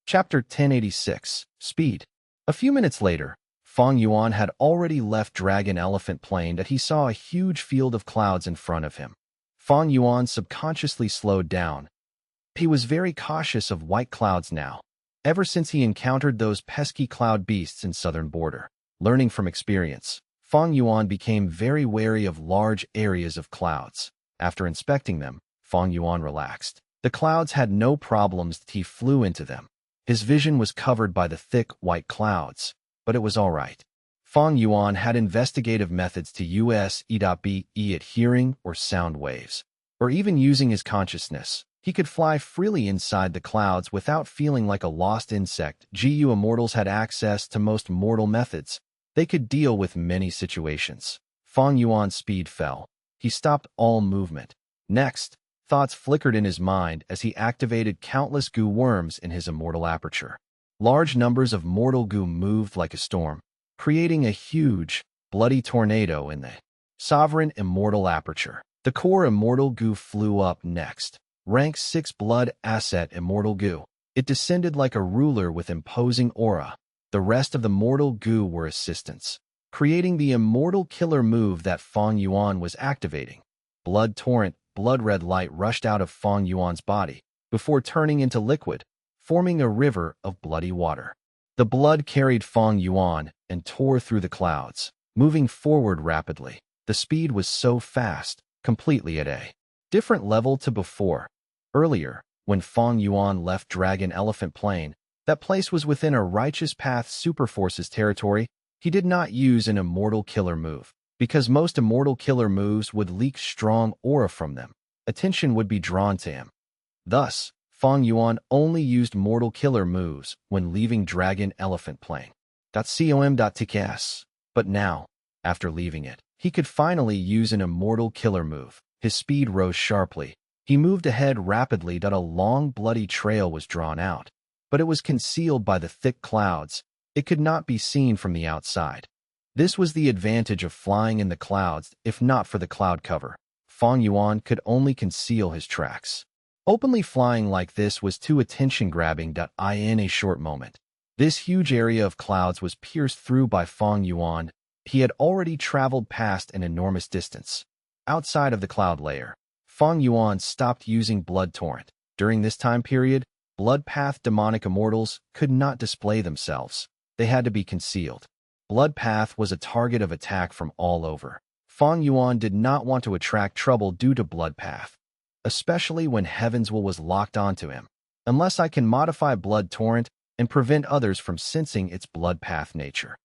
Chapter 1086, Speed. A few minutes later, Fang Yuan had already left Dragon Elephant Plain that he saw a huge field of clouds in front of him. Fang Yuan subconsciously slowed down. He was very cautious of white clouds now, ever since he encountered those pesky cloud beasts in southern border. Learning from experience, Fang Yuan became very wary of large areas of clouds. After inspecting them, Fang Yuan relaxed. The clouds had no problems that he flew into them. His vision was covered by the thick white clouds, but it was all right. Fang Yuan had investigative methods to use E.B. at hearing or sound waves, or even using his consciousness. He could fly freely inside the clouds without feeling like a lost insect. Immortals had access to most mortal methods. They could deal with many situations. Fang Yuan's speed fell. He stopped all movement. Next, thoughts flickered in his mind as he activated countless goo worms in his immortal aperture. Large numbers of mortal goo moved like a storm, creating a huge, bloody tornado in the sovereign immortal aperture. The core immortal goo flew up next. Rank 6 blood asset immortal goo. It descended like a ruler with imposing aura. The rest of the mortal goo were assistants, creating the immortal killer move that Fang Yuan was activating. Blood torrent, blood red light rushed out of Fang Yuan's body before turning into liquid, forming a river of bloody water. The blood carried Fang Yuan and tore through the clouds, moving forward rapidly. The speed was so fast, completely at a different level to before. Earlier, when Fang Yuan left Dragon Elephant Plain, that place was within a Righteous Path Superforces territory. He did not use an immortal killer move, because most immortal killer moves would leak strong aura from them. Attention would be drawn to him. Thus, Fang Yuan only used mortal killer moves when leaving Dragon Elephant Plain. .com.tks. But now, after leaving it, he could finally use an immortal killer move. His speed rose sharply. He moved ahead rapidly. A long bloody trail was drawn out, but it was concealed by the thick clouds. It could not be seen from the outside. This was the advantage of flying in the clouds. If not for the cloud cover, Fang Yuan could only conceal his tracks. Openly flying like this was too attention-grabbing. In a short moment, this huge area of clouds was pierced through by Fang Yuan. He had already traveled past an enormous distance. Outside of the cloud layer, Fang Yuan stopped using Blood Torrent. During this time period, Blood Path demonic immortals could not display themselves. They had to be concealed. Blood Path was a target of attack from all over. Fang Yuan did not want to attract trouble due to Blood Path, especially when Heaven's Will was locked onto him. Unless I can modify Blood Torrent and prevent others from sensing its Blood Path nature.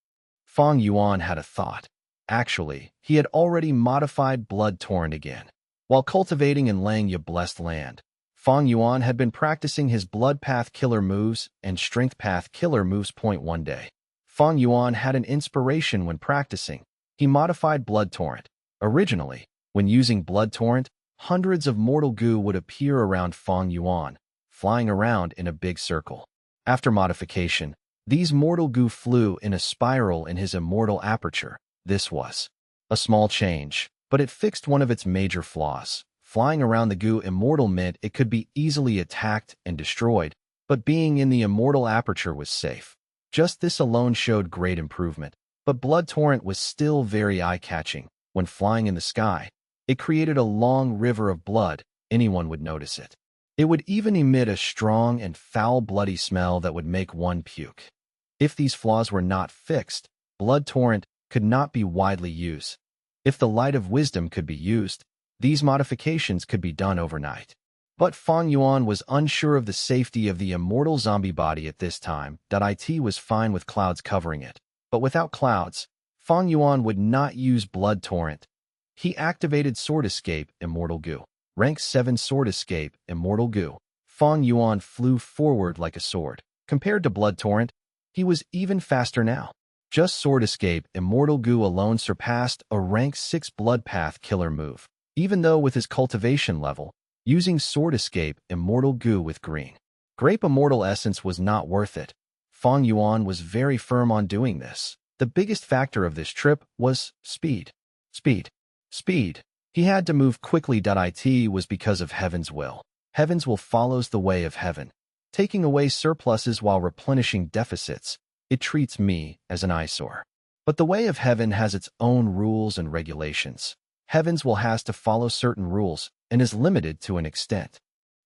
Fang Yuan had a thought. Actually, he had already modified Blood Torrent again. While cultivating in Langya Blessed Land, Fang Yuan had been practicing his Blood Path killer moves and Strength Path killer moves. One day, Fang Yuan had an inspiration when practicing. He modified Blood Torrent. Originally, when using Blood Torrent, hundreds of mortal goo would appear around Fang Yuan, flying around in a big circle. After modification, these mortal goo flew in a spiral in his immortal aperture. This was a small change, but it fixed one of its major flaws. Flying around the goo immortal meant it could be easily attacked and destroyed, but being in the immortal aperture was safe. Just this alone showed great improvement, but Blood Torrent was still very eye-catching. When flying in the sky, it created a long river of blood. Anyone would notice it. It would even emit a strong and foul bloody smell that would make one puke. If these flaws were not fixed, Blood Torrent could not be widely used. If the light of wisdom could be used, these modifications could be done overnight. But Fang Yuan was unsure of the safety of the immortal zombie body at this time. It was fine with clouds covering it, but without clouds, Fang Yuan would not use Blood Torrent. He activated Sword Escape Immortal Goo. Rank 7 Sword Escape Immortal Goo. Fang Yuan flew forward like a sword. Compared to Blood Torrent, he was even faster now. Just Sword Escape Immortal Goo alone surpassed a rank 6 Blood Path killer move. Even though with his cultivation level, using Sword Escape Immortal Goo with green Grape Immortal Essence was not worth it. Fang Yuan was very firm on doing this. The biggest factor of this trip was speed. Speed. He had to move quickly. It was because of Heaven's Will. Heaven's Will follows the way of heaven. taking away surpluses while replenishing deficits. It treats me as an eyesore. But the way of heaven has its own rules and regulations. Heaven's will has to follow certain rules and is limited to an extent.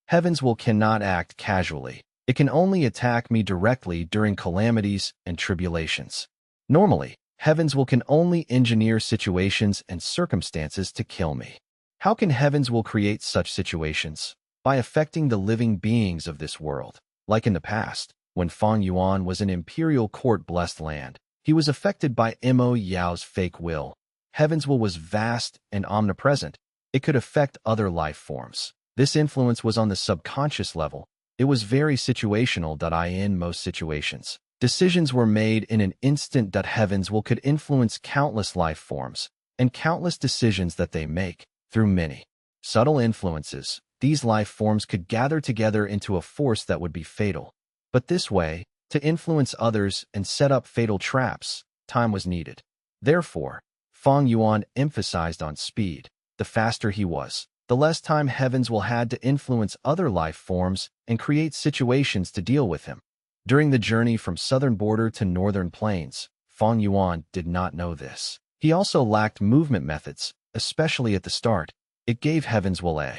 Heaven's will cannot act casually. It can only attack me directly during calamities and tribulations. Normally, Heaven's will can only engineer situations and circumstances to kill me. How can Heaven's will create such situations? By affecting the living beings of this world. Like in the past, when Fang Yuan was in imperial court-blessed land, he was affected by Mo Yao's fake will. Heaven's will was vast and omnipresent. It could affect other life forms. This influence was on the subconscious level. It was very situational. In most situations, decisions were made in an instant. Heaven's will could influence countless life forms and countless decisions that they make through many subtle influences. These life forms could gather together into a force that would be fatal. But this way, to influence others and set up fatal traps, time was needed. Therefore, Fang Yuan emphasized on speed. The faster he was, the less time Heaven's will had to influence other life forms and create situations to deal with him. During the journey from southern border to northern plains, Fang Yuan did not know this. He also lacked movement methods, especially at the start. It gave Heaven's will a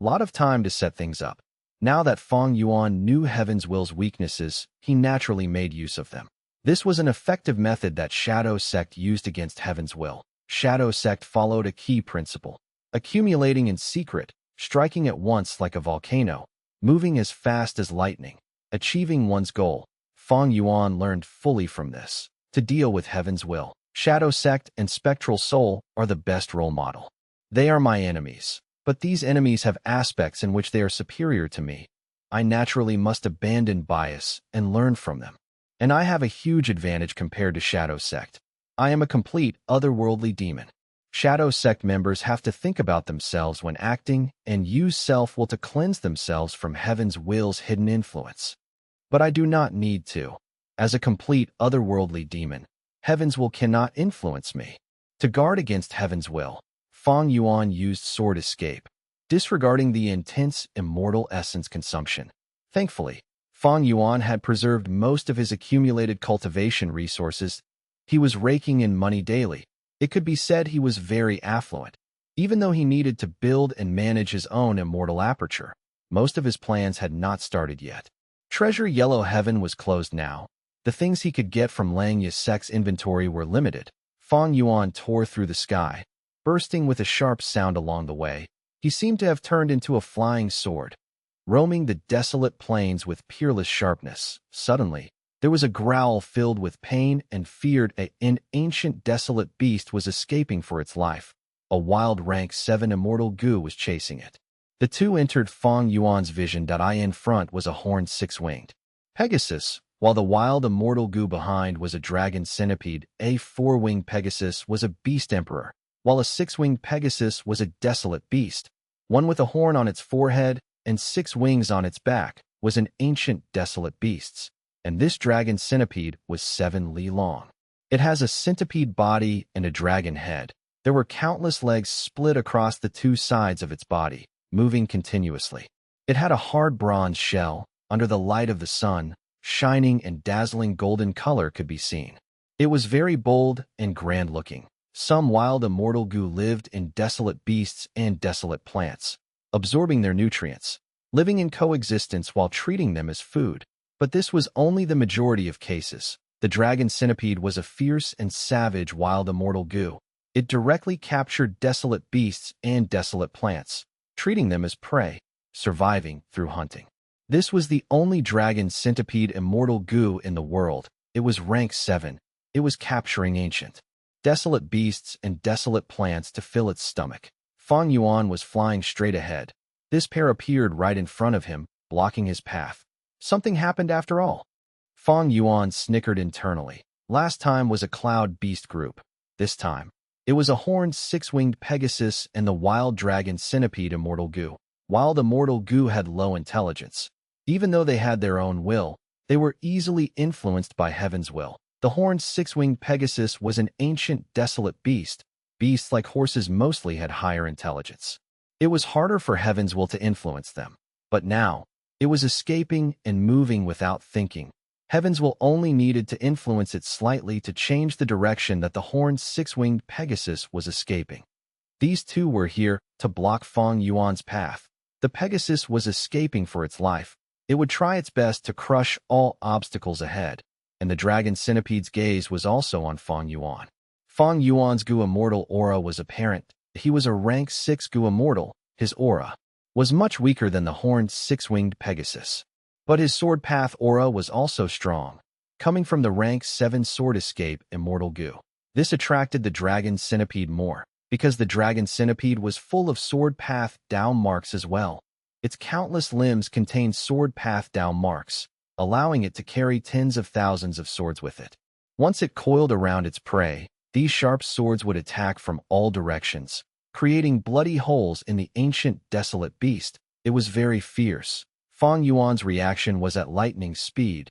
lot of time to set things up. Now that Fang Yuan knew Heaven's will's weaknesses, he naturally made use of them. This was an effective method that Shadow Sect used against Heaven's will. Shadow Sect followed a key principle: accumulating in secret, striking at once like a volcano, moving as fast as lightning, achieving one's goal. Fang Yuan learned fully from this. To deal with Heaven's will, Shadow Sect and Spectral Soul are the best role model. They are my enemies, but these enemies have aspects in which they are superior to me. I naturally must abandon bias and learn from them. And I have a huge advantage compared to Shadow Sect. I am a complete otherworldly demon. Shadow Sect members have to think about themselves when acting and use self-will to cleanse themselves from Heaven's will's hidden influence. But I do not need to. As a complete otherworldly demon, Heaven's will cannot influence me. To guard against Heaven's will, Fang Yuan used sword escape, disregarding the intense immortal essence consumption. Thankfully, Fang Yuan had preserved most of his accumulated cultivation resources. He was raking in money daily. It could be said he was very affluent. Even though he needed to build and manage his own immortal aperture, most of his plans had not started yet. Treasure Yellow Heaven was closed now. The things he could get from Lang Yi's sect's inventory were limited. Fang Yuan tore through the sky, bursting with a sharp sound along the way. He seemed to have turned into a flying sword, roaming the desolate plains with peerless sharpness. Suddenly, there was a growl filled with pain and fear. An ancient desolate beast was escaping for its life. A wild rank 7 immortal goo was chasing it. The two entered Fang Yuan's vision. In front was a horned 6-winged Pegasus, while the wild immortal goo behind was a dragon centipede. A 4-winged Pegasus was a beast emperor, while a 6-winged Pegasus was a desolate beast. One with a horn on its forehead and 6 wings on its back was an ancient desolate beast, and this dragon centipede was 7 li long. It has a centipede body and a dragon head. There were countless legs split across the two sides of its body, moving continuously. It had a hard bronze shell. Under the light of the sun, shining and dazzling golden color could be seen. It was very bold and grand-looking. Some wild immortal goo lived in desolate beasts and desolate plants, absorbing their nutrients, living in coexistence while treating them as food. But this was only the majority of cases. The dragon centipede was a fierce and savage wild immortal goo. It directly captured desolate beasts and desolate plants, treating them as prey, surviving through hunting. This was the only dragon centipede immortal goo in the world. It was rank 7. It was capturing ancient, desolate beasts and desolate plants to fill its stomach. Fang Yuan was flying straight ahead. This pair appeared right in front of him, blocking his path. Something happened after all. Fang Yuan snickered internally. Last time was a cloud beast group. This time, it was a horned 6-winged Pegasus and the wild dragon centipede immortal goo. Wild immortal goo had low intelligence. Even though they had their own will, they were easily influenced by Heaven's will. The horned 6-winged Pegasus was an ancient desolate beast. Beasts like horses mostly had higher intelligence. It was harder for Heaven's will to influence them. But now, It was escaping and moving without thinking. Heavens will only needed to influence it slightly to change the direction that the horned six-winged Pegasus was escaping. These two were here to block Fang Yuan's path. The Pegasus was escaping for its life. It would try its best to crush all obstacles ahead, and the dragon centipede's gaze was also on Fang Yuan. Fang Yuan's Gu Immortal aura was apparent. He was a rank 6 Gu Immortal. His aura was much weaker than the horned six-winged Pegasus. But his sword path aura was also strong, coming from the rank 7 Sword Escape Immortal Gu. This attracted the dragon centipede more, because the dragon centipede was full of sword path down marks as well. Its countless limbs contained sword path down marks, allowing it to carry tens of thousands of swords with it. Once it coiled around its prey, these sharp swords would attack from all directions, creating bloody holes in the ancient desolate beast. It was very fierce. Fang Yuan's reaction was at lightning speed.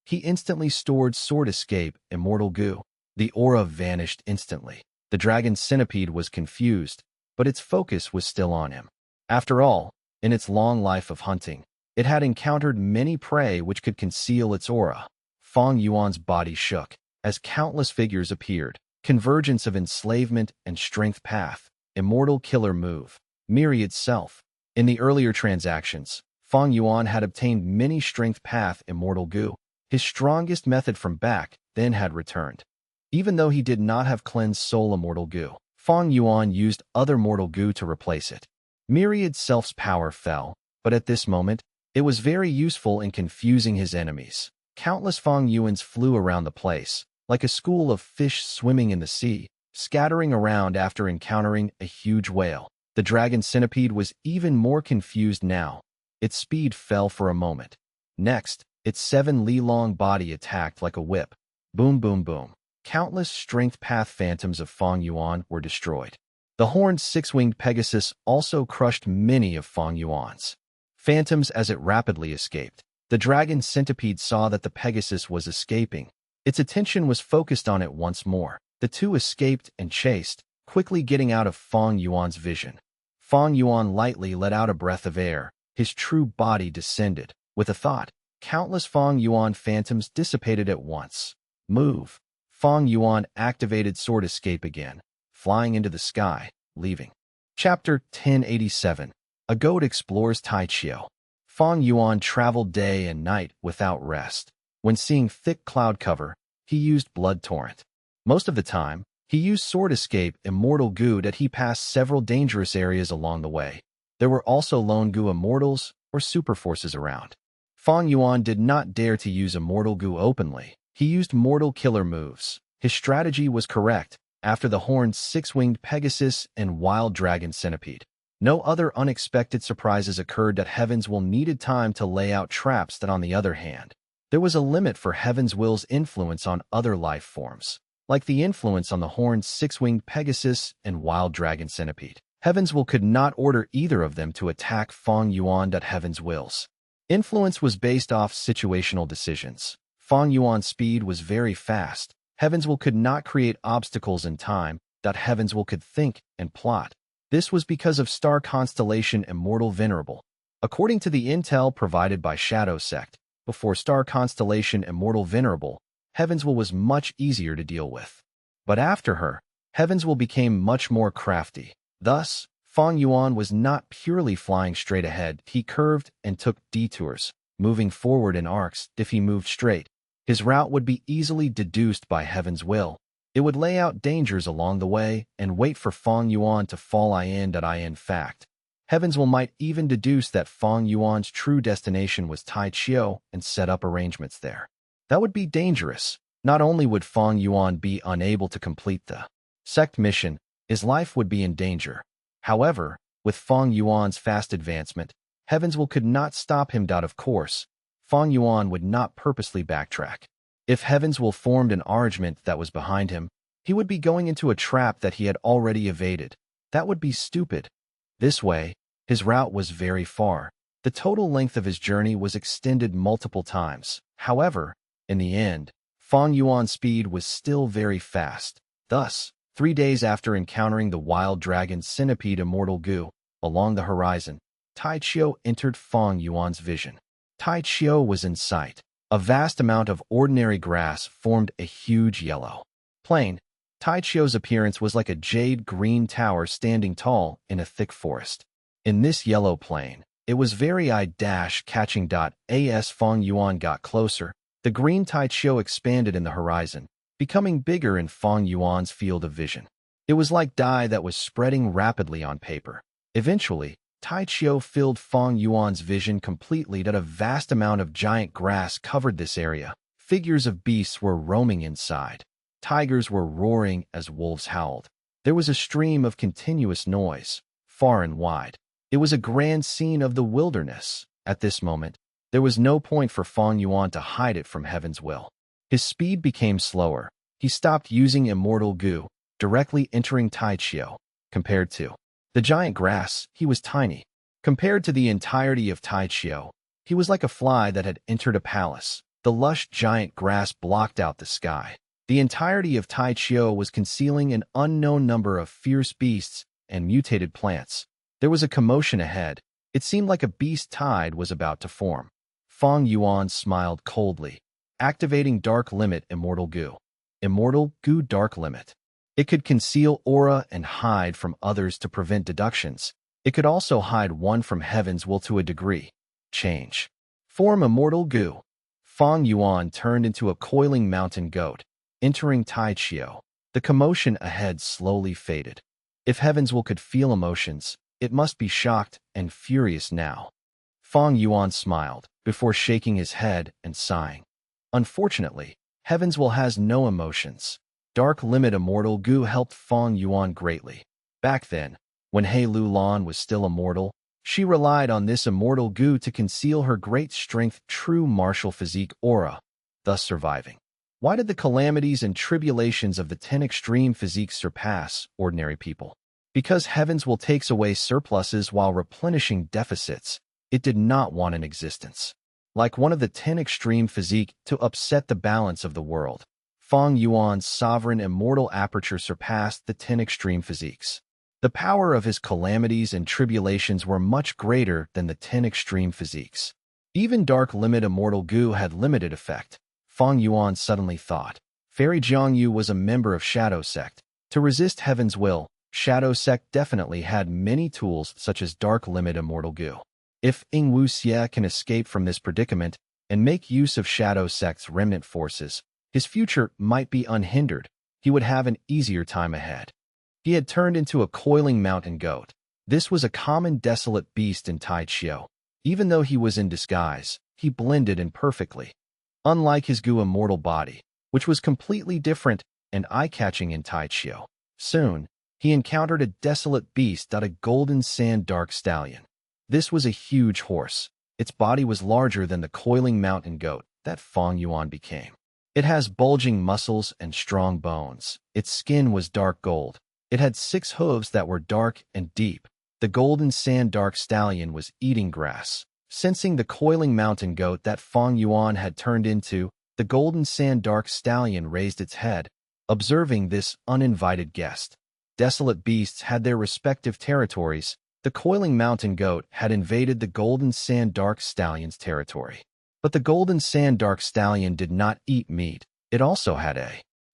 He instantly stored Sword Escape Immortal Gu. The aura vanished instantly. The dragon centipede was confused, but its focus was still on him. After all, in its long life of hunting, it had encountered many prey which could conceal its aura. Fang Yuan's body shook as countless figures appeared. Convergence of enslavement and strength path, immortal killer move, myriad self. In the earlier transactions, Fang Yuan had obtained many strength path immortal Gu. His strongest method from back then had returned. Even though he did not have cleansed soul immortal Gu, Fang Yuan used other mortal Gu to replace it. Myriad self's power fell, but at this moment, it was very useful in confusing his enemies. Countless Fang Yuans flew around the place, like a school of fish swimming in the sea, scattering around after encountering a huge whale. The dragon centipede was even more confused now. Its speed fell for a moment. Next, its 7 li-long body attacked like a whip. Boom, boom, boom. Countless strength path phantoms of Fang Yuan were destroyed. The horned six-winged Pegasus also crushed many of Fang Yuan's phantoms as it rapidly escaped. The dragon centipede saw that the Pegasus was escaping. Its attention was focused on it once more. The two escaped and chased, quickly getting out of Fang Yuan's vision. Fang Yuan lightly let out a breath of air. His true body descended. With a thought, countless Fang Yuan phantoms dissipated at once. Move. Fang Yuan activated Sword Escape again, flying into the sky, leaving. Chapter 1087. A goat explores Taichio. Fang Yuan traveled day and night without rest. When seeing thick cloud cover, he used Blood Torrent. Most of the time, he used Sword Escape Immortal Gu that he passed several dangerous areas along the way. There were also lone Gu Immortals or super forces around. Fang Yuan did not dare to use Immortal Gu openly. He used mortal killer moves. His strategy was correct after the horned six-winged Pegasus and wild dragon centipede. No other unexpected surprises occurred that Heaven's Will needed time to lay out traps that on the other hand, there was a limit for Heaven's Will's influence on other life forms, like the influence on the horned six-winged Pegasus and wild dragon centipede. Heaven's Will could not order either of them to attack Fang Yuan. Heaven's Will's influence was based off situational decisions. Fang Yuan's speed was very fast. Heaven's Will could not create obstacles in time. Heaven's Will could think and plot. This was because of star constellation Immortal Venerable. According to the intel provided by Shadow Sect, before star constellation Immortal Venerable, Heaven's Will was much easier to deal with. But after her, Heaven's Will became much more crafty. Thus, Fang Yuan was not purely flying straight ahead. He curved and took detours, moving forward in arcs. If he moved straight, his route would be easily deduced by Heaven's Will. It would lay out dangers along the way and wait for Fang Yuan to fall in fact. Heaven's Will might even deduce that Fang Yuan's true destination was Taichio and set up arrangements there. That would be dangerous. Not only would Fang Yuan be unable to complete the sect mission, his life would be in danger. However, with Fang Yuan's fast advancement, Heaven's Will could not stop him. Of course, Fang Yuan would not purposely backtrack. If Heaven's Will formed an arrangement that was behind him, he would be going into a trap that he had already evaded. That would be stupid. This way, his route was very far. The total length of his journey was extended multiple times. However, in the end, Fang Yuan's speed was still very fast. Thus, 3 days after encountering the wild dragon centipede Immortal Gu along the horizon, Taichio entered Fang Yuan's vision. Tai Chiu was in sight. A vast amount of ordinary grass formed a huge yellow plain. Tai Chiu's appearance was like a jade-green tower standing tall in a thick forest. In this yellow plain, it was very eye-catching. As Fang Yuan got closer, the green Tai Chiu expanded in the horizon, becoming bigger in Fang Yuan's field of vision. It was like dye that was spreading rapidly on paper. Eventually, Tai Chiu filled Fang Yuan's vision completely. A vast amount of giant grass covered this area. Figures of beasts were roaming inside. Tigers were roaring as wolves howled. There was a stream of continuous noise, far and wide. It was a grand scene of the wilderness. At this moment, there was no point for Fang Yuan to hide it from heaven's will. His speed became slower. He stopped using immortal goo, directly entering Tai Chiu. Compared to the giant grass, he was tiny. Compared to the entirety of Tai Chiu, he was like a fly that had entered a palace. The lush giant grass blocked out the sky. The entirety of Tai Chiu was concealing an unknown number of fierce beasts and mutated plants. There was a commotion ahead. It seemed like a beast tide was about to form. Fang Yuan smiled coldly, activating Dark Limit Immortal Goo. Immortal Goo Dark Limit. It could conceal aura and hide from others to prevent deductions. It could also hide one from heaven's will to a degree. Change. Form Immortal Goo. Fang Yuan turned into a coiling mountain goat, entering Tai Chiu. The commotion ahead slowly faded. If heaven's will could feel emotions, it must be shocked and furious now. Fang Yuan smiled, before shaking his head and sighing. Unfortunately, heaven's will has no emotions. Dark Limit Immortal Goo helped Fang Yuan greatly. Back then, when He Lu Lan was still immortal, she relied on this immortal goo to conceal her great strength, true martial physique aura, thus surviving. Why did the calamities and tribulations of the 10 extreme physiques surpass ordinary people? Because heaven's will takes away surpluses while replenishing deficits. It did not want an existence. Like one of the 10 extreme physique to upset the balance of the world. Fang Yuan's sovereign immortal aperture surpassed the 10 extreme physiques. The power of his calamities and tribulations were much greater than the 10 extreme physiques. Even Dark Limit Immortal Goo had limited effect. Fang Yuan suddenly thought. Fairy Jiangyu was a member of Shadow Sect. To resist heaven's will, Shadow Sect definitely had many tools such as Dark Limit Immortal Goo. If Ing Wuxie can escape from this predicament and make use of Shadow Sect's remnant forces, his future might be unhindered. He would have an easier time ahead. He had turned into a coiling mountain goat. This was a common desolate beast in Tai Chiu. Even though he was in disguise, he blended in perfectly. Unlike his goo immortal body, which was completely different and eye-catching in Tai Chiu. Soon, he encountered a desolate beast, a golden sand dark stallion. This was a huge horse. Its body was larger than the coiling mountain goat that Fang Yuan became. It has bulging muscles and strong bones. Its skin was dark gold. It had 6 hooves that were dark and deep. The golden sand dark stallion was eating grass. Sensing the coiling mountain goat that Fang Yuan had turned into, the golden sand dark stallion raised its head, observing this uninvited guest. Desolate beasts had their respective territories. The coiling mountain goat had invaded the golden sand dark stallion's territory. But the golden sand dark stallion did not eat meat. It also had a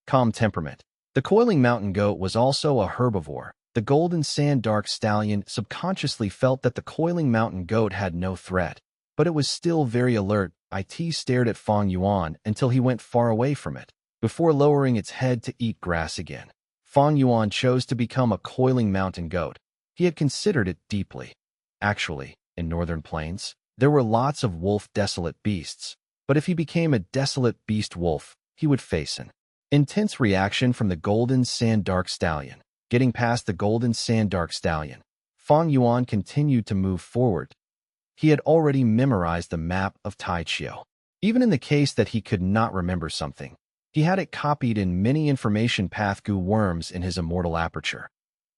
calm temperament. The coiling mountain goat was also a herbivore. The golden sand dark stallion subconsciously felt that the coiling mountain goat had no threat, but it was still very alert. It stared at Fang Yuan until he went far away from it, before lowering its head to eat grass again. Fang Yuan chose to become a coiling mountain goat. He had considered it deeply. Actually, in northern plains, there were lots of wolf desolate beasts, but if he became a desolate beast wolf, he would face an intense reaction from the golden sand dark stallion. Getting past the golden sand dark stallion, Fang Yuan continued to move forward. He had already memorized the map of Tai Chiu. Even in the case that he could not remember something, he had it copied in many information path goo worms in his immortal aperture.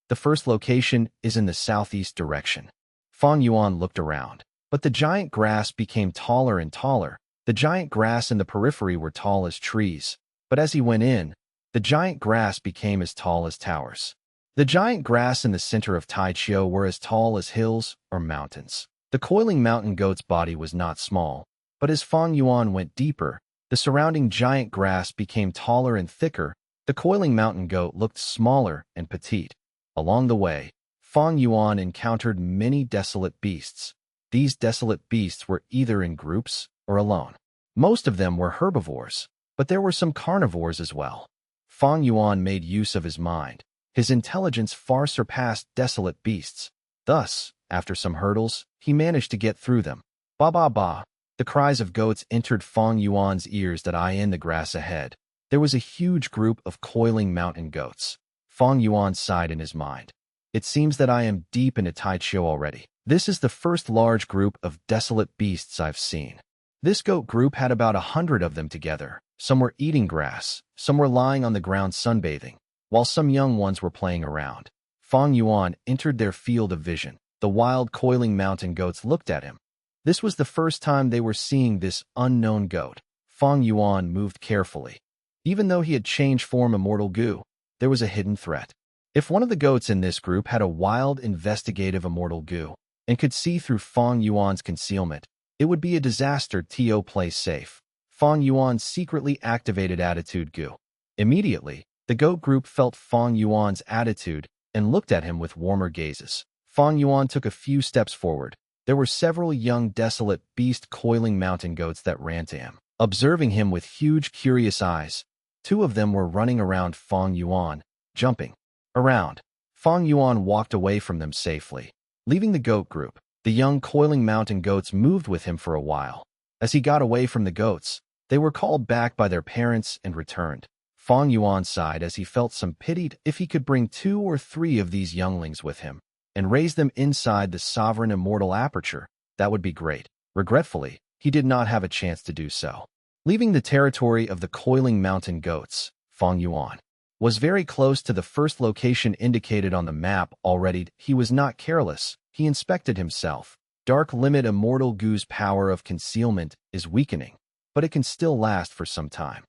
The first location is in the southeast direction. Fang Yuan looked around, but the giant grass became taller and taller. The giant grass in the periphery were tall as trees, but as he went in, the giant grass became as tall as towers. The giant grass in the center of Tai Chiu were as tall as hills or mountains. The coiling mountain goat's body was not small. But as Fang Yuan went deeper, the surrounding giant grass became taller and thicker. The coiling mountain goat looked smaller and petite. Along the way, Fang Yuan encountered many desolate beasts. These desolate beasts were either in groups or alone. Most of them were herbivores, but there were some carnivores as well. Fang Yuan made use of his mind. His intelligence far surpassed desolate beasts. Thus, after some hurdles, he managed to get through them. Ba ba ba. The cries of goats entered Fang Yuan's ears that I in the grass ahead. There was a huge group of coiling mountain goats. Fang Yuan sighed in his mind. It seems that I am deep into Tai Chiu already. This is the first large group of desolate beasts I've seen. This goat group had about 100 of them together. Some were eating grass, some were lying on the ground sunbathing, while some young ones were playing around. Fang Yuan entered their field of vision. The wild coiling mountain goats looked at him. This was the first time they were seeing this unknown goat. Fang Yuan moved carefully. Even though he had changed form immortal goo, there was a hidden threat. If one of the goats in this group had a wild investigative immortal goo and could see through Fang Yuan's concealment, it would be a disaster. To play safe. Fang Yuan secretly activated attitude goo. Immediately, the goat group felt Fang Yuan's attitude and looked at him with warmer gazes. Fang Yuan took a few steps forward. There were several young desolate beast coiling mountain goats that ran to him, observing him with huge curious eyes. Two of them were running around Fang Yuan, jumping around. Fang Yuan walked away from them safely. Leaving the goat group, the young coiling mountain goats moved with him for a while. As he got away from the goats, they were called back by their parents and returned. Fang Yuan sighed as he felt some pity. If he could bring 2 or 3 of these younglings with him and raise them inside the sovereign immortal aperture, that would be great. Regretfully, he did not have a chance to do so. Leaving the territory of the coiling mountain goats, Fang Yuan was very close to the first location indicated on the map already. He was not careless. He inspected himself. Dark limit immortal goo's power of concealment is weakening, but it can still last for some time.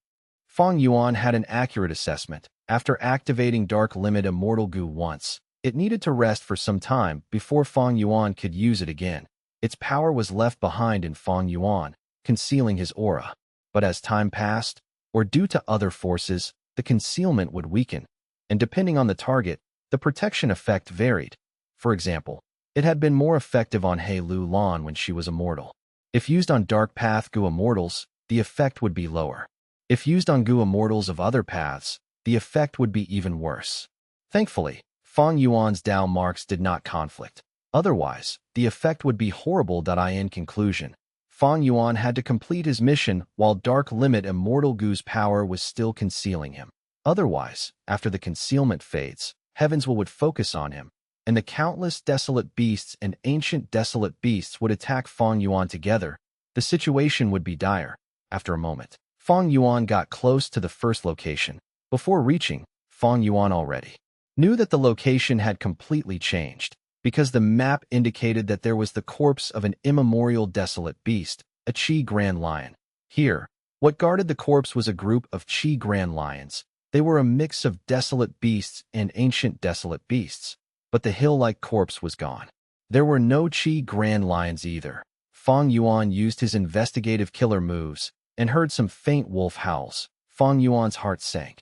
Fang Yuan had an accurate assessment. After activating dark limit immortal goo once, it needed to rest for some time before Fang Yuan could use it again. Its power was left behind in Fang Yuan, concealing his aura. But as time passed, or due to other forces, the concealment would weaken, and depending on the target, the protection effect varied. For example, it had been more effective on He Lu Lan when she was immortal. If used on Dark Path Gu immortals, the effect would be lower. If used on Gu immortals of other paths, the effect would be even worse. Thankfully, Fang Yuan's Dao marks did not conflict. Otherwise, the effect would be horrible. In conclusion, Fang Yuan had to complete his mission while Dark Limit Immortal Gu's power was still concealing him. Otherwise, after the concealment fades, heavens would focus on him, and the countless desolate beasts and ancient desolate beasts would attack Fang Yuan together. The situation would be dire. After a moment, Fang Yuan got close to the first location. Before reaching, Fang Yuan already knew that the location had completely changed, because the map indicated that there was the corpse of an immemorial desolate beast, a Qi Grand Lion. Here, what guarded the corpse was a group of Qi Grand Lions. They were a mix of desolate beasts and ancient desolate beasts, but the hill-like corpse was gone. There were no Qi Grand Lions either. Fang Yuan used his investigative killer moves and heard some faint wolf howls. Fang Yuan's heart sank.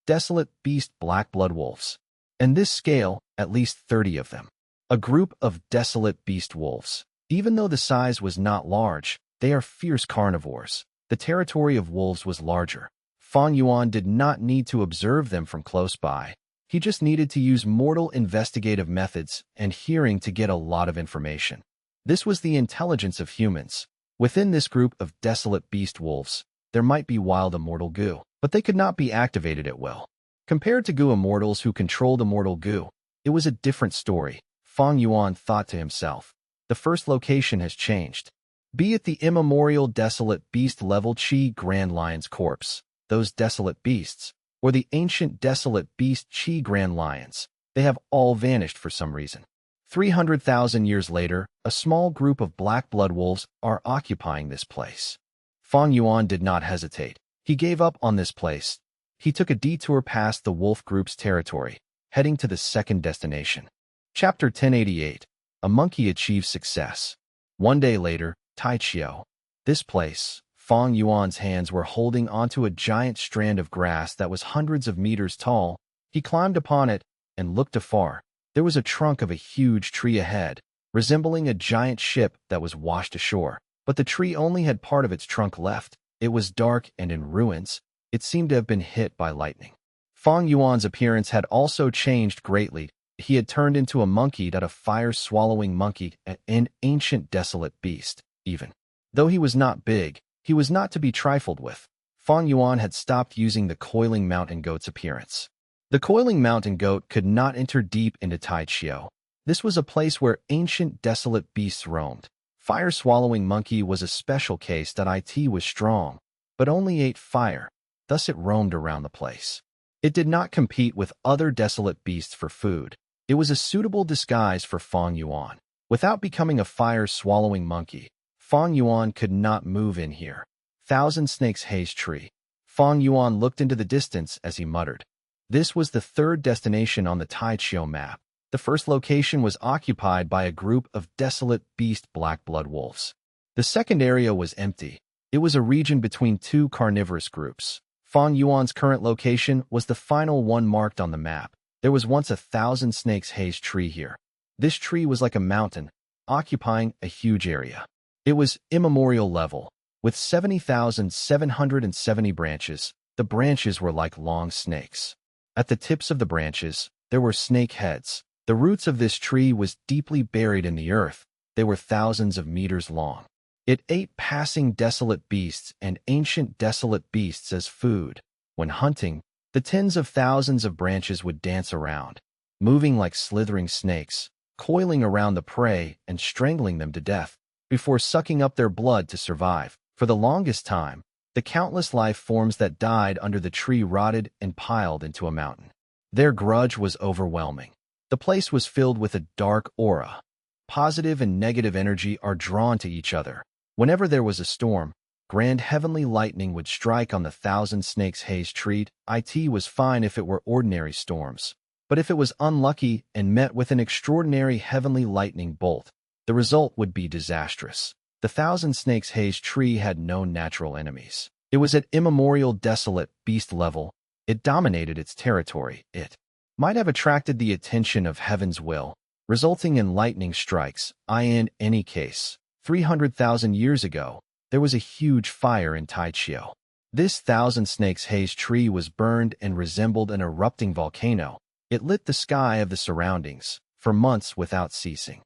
Desolate beast black blood wolves. And this scale, at least 30 of them. A group of desolate beast wolves. Even though the size was not large, they are fierce carnivores. The territory of wolves was larger. Fang Yuan did not need to observe them from close by. He just needed to use mortal investigative methods and hearing to get a lot of information. This was the intelligence of humans. Within this group of desolate beast wolves, there might be wild immortal goo, but they could not be activated at will. Compared to goo immortals who controlled immortal goo, it was a different story. Fang Yuan thought to himself. The first location has changed. Be it the immemorial desolate beast level Qi Grand Lion's corpse, those desolate beasts, or the ancient desolate beast Qi Grand Lions, they have all vanished for some reason. 300,000 years later, a small group of black blood wolves are occupying this place. Fang Yuan did not hesitate. He gave up on this place. He took a detour past the wolf group's territory, heading to the second destination. Chapter 1088. A monkey achieves success. One day later, Tai Chiu. This place, Fang Yuan's hands were holding onto a giant strand of grass that was hundreds of meters tall. He climbed upon it and looked afar. There was a trunk of a huge tree ahead, resembling a giant ship that was washed ashore. But the tree only had part of its trunk left. It was dark and in ruins. It seemed to have been hit by lightning. Fang Yuan's appearance had also changed greatly. He had turned into a monkey, a fire-swallowing monkey, an ancient desolate beast, even. Though he was not big, he was not to be trifled with. Fang Yuan had stopped using the coiling mountain goat's appearance. The coiling mountain goat could not enter deep into Taichio. This was a place where ancient desolate beasts roamed. Fire-swallowing monkey was a special case. It was strong, but only ate fire. Thus it roamed around the place. It did not compete with other desolate beasts for food. It was a suitable disguise for Fang Yuan. Without becoming a fire-swallowing monkey, Fang Yuan could not move in here. Thousand Snakes Haze Tree. Fang Yuan looked into the distance as he muttered. This was the third destination on the Taichio map. The first location was occupied by a group of desolate beast black blood wolves. The second area was empty. It was a region between two carnivorous groups. Fang Yuan's current location was the final one marked on the map. There was once a Thousand Snakes Haze tree here. This tree was like a mountain, occupying a huge area. It was immemorial level, with 70,770 branches. The branches were like long snakes. At the tips of the branches, there were snake heads. The roots of this tree was deeply buried in the earth. They were thousands of meters long. It ate passing desolate beasts and ancient desolate beasts as food. When hunting, the tens of thousands of branches would dance around, moving like slithering snakes, coiling around the prey and strangling them to death, before sucking up their blood to survive. For the longest time, the countless life forms that died under the tree rotted and piled into a mountain. Their grudge was overwhelming. The place was filled with a dark aura. Positive and negative energy are drawn to each other. Whenever there was a storm, grand heavenly lightning would strike on the Thousand Snakes Haze tree. It was fine if it were ordinary storms. But if it was unlucky and met with an extraordinary heavenly lightning bolt, the result would be disastrous. The Thousand Snakes Haze tree had no natural enemies. It was at immemorial desolate beast level. It dominated its territory. It might have attracted the attention of heaven's will, resulting in lightning strikes. In any case, 300,000 years ago, there was a huge fire in Taichio. This Thousand Snakes Haze tree was burned and resembled an erupting volcano. It lit the sky of the surroundings for months without ceasing.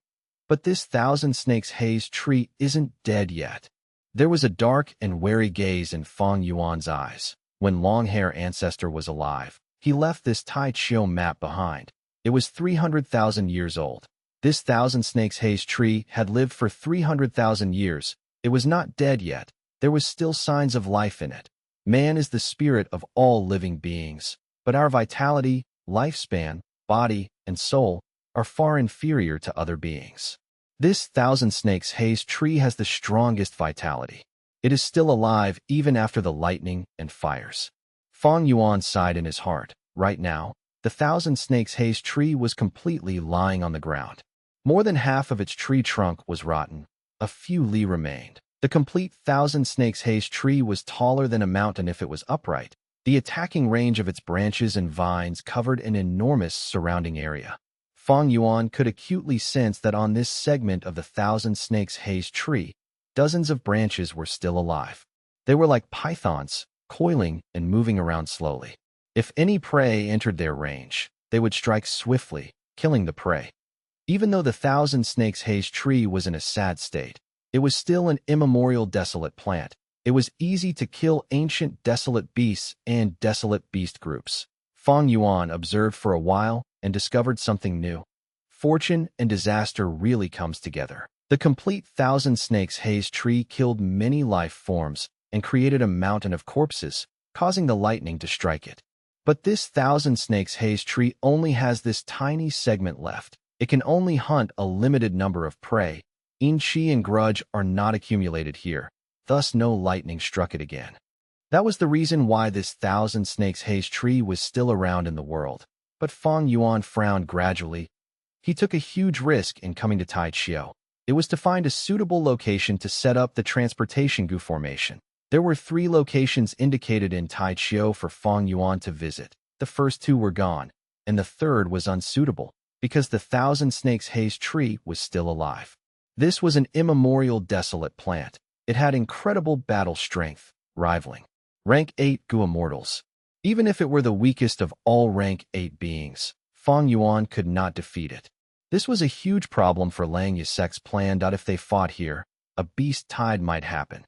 But this Thousand Snakes Haze tree isn't dead yet. There was a dark and wary gaze in Fang Yuan's eyes. When Longhair Ancestor was alive, he left this Taichio map behind. It was 300,000 years old. This Thousand Snakes Haze tree had lived for 300,000 years. It was not dead yet. There was still signs of life in it. Man is the spirit of all living beings, but our vitality, lifespan, body, and soul are far inferior to other beings. This Thousand Snakes Haze tree has the strongest vitality. It is still alive even after the lightning and fires. Fang Yuan sighed in his heart. Right now, the Thousand Snakes Haze tree was completely lying on the ground. More than half of its tree trunk was rotten. A few li remained. The complete Thousand Snakes Haze tree was taller than a mountain if it was upright. The attacking range of its branches and vines covered an enormous surrounding area. Fang Yuan could acutely sense that on this segment of the Thousand Snakes Haze tree, dozens of branches were still alive. They were like pythons, coiling and moving around slowly. If any prey entered their range, they would strike swiftly, killing the prey. Even though the Thousand Snakes Haze tree was in a sad state, it was still an immemorial desolate plant. It was easy to kill ancient desolate beasts and desolate beast groups. Fang Yuan observed for a while and discovered something new. Fortune and disaster really comes together. The complete Thousand Snakes Haze tree killed many life forms and created a mountain of corpses, causing the lightning to strike it. But this Thousand Snakes Haze tree only has this tiny segment left. It can only hunt a limited number of prey. Qi and grudge are not accumulated here, thus no lightning struck it again. That was the reason why this Thousand Snakes Haze tree was still around in the world. But Fang Yuan frowned gradually. He took a huge risk in coming to Taichio. It was to find a suitable location to set up the transportation gu formation. There were 3 locations indicated in Tai Chiu for Fang Yuan to visit. The first 2 were gone, and the third was unsuitable, because the Thousand Snakes Haze tree was still alive. This was an immemorial desolate plant. It had incredible battle strength, rivaling rank 8 Gu immortals. Even if it were the weakest of all rank 8 beings, Fang Yuan could not defeat it. This was a huge problem for Lang Yusec's plan. If they fought here, a beast tide might happen.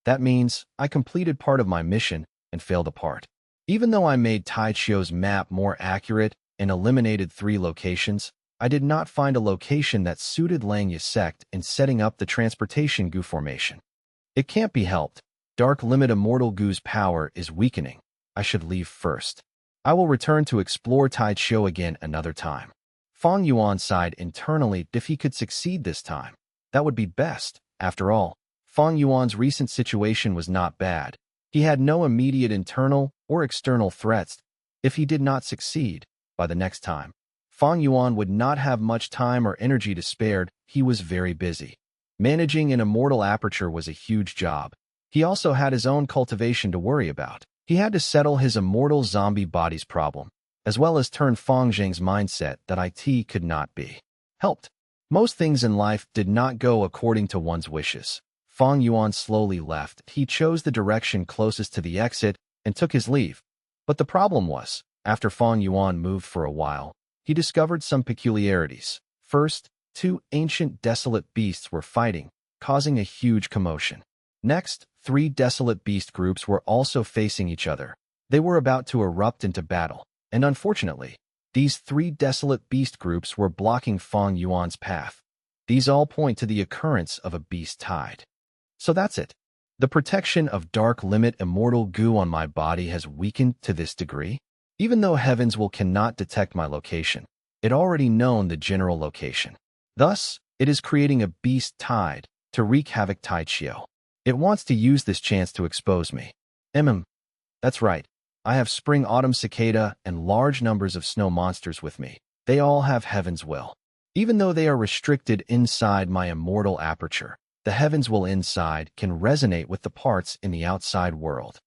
That means I completed part of my mission and failed a part. Even though I made Tai Chiu's map more accurate and eliminated 3 locations, I did not find a location that suited Lang Yusec in setting up the transportation gu formation. It can't be helped. Dark Limit Immortal Gu's power is weakening. I should leave first. I will return to explore Tai Chiu again another time. Fang Yuan sighed internally. If he could succeed this time, that would be best. After all, Fang Yuan's recent situation was not bad. He had no immediate internal or external threats. If he did not succeed, by the next time, Fang Yuan would not have much time or energy to spare. He was very busy. Managing an immortal aperture was a huge job. He also had his own cultivation to worry about. He had to settle his immortal zombie body's problem, as well as turn Fang Zheng's mindset that it could not be helped. Most things in life did not go according to one's wishes. Fang Yuan slowly left. He chose the direction closest to the exit and took his leave. But the problem was, after Fang Yuan moved for a while, he discovered some peculiarities. First, 2 ancient desolate beasts were fighting, causing a huge commotion. Next, 3 desolate beast groups were also facing each other. They were about to erupt into battle, and unfortunately, these 3 desolate beast groups were blocking Fang Yuan's path. These all point to the occurrence of a beast tide. So that's it. The protection of Dark Limit Immortal Gu on my body has weakened to this degree. Even though Heavens will cannot detect my location, it already known the general location. Thus, it is creating a beast tide to wreak havoc Tai Chiu. It wants to use this chance to expose me. That's right. I have spring-autumn cicada and large numbers of snow monsters with me. They all have Heaven's will. Even though they are restricted inside my immortal aperture, the Heaven's will inside can resonate with the parts in the outside world.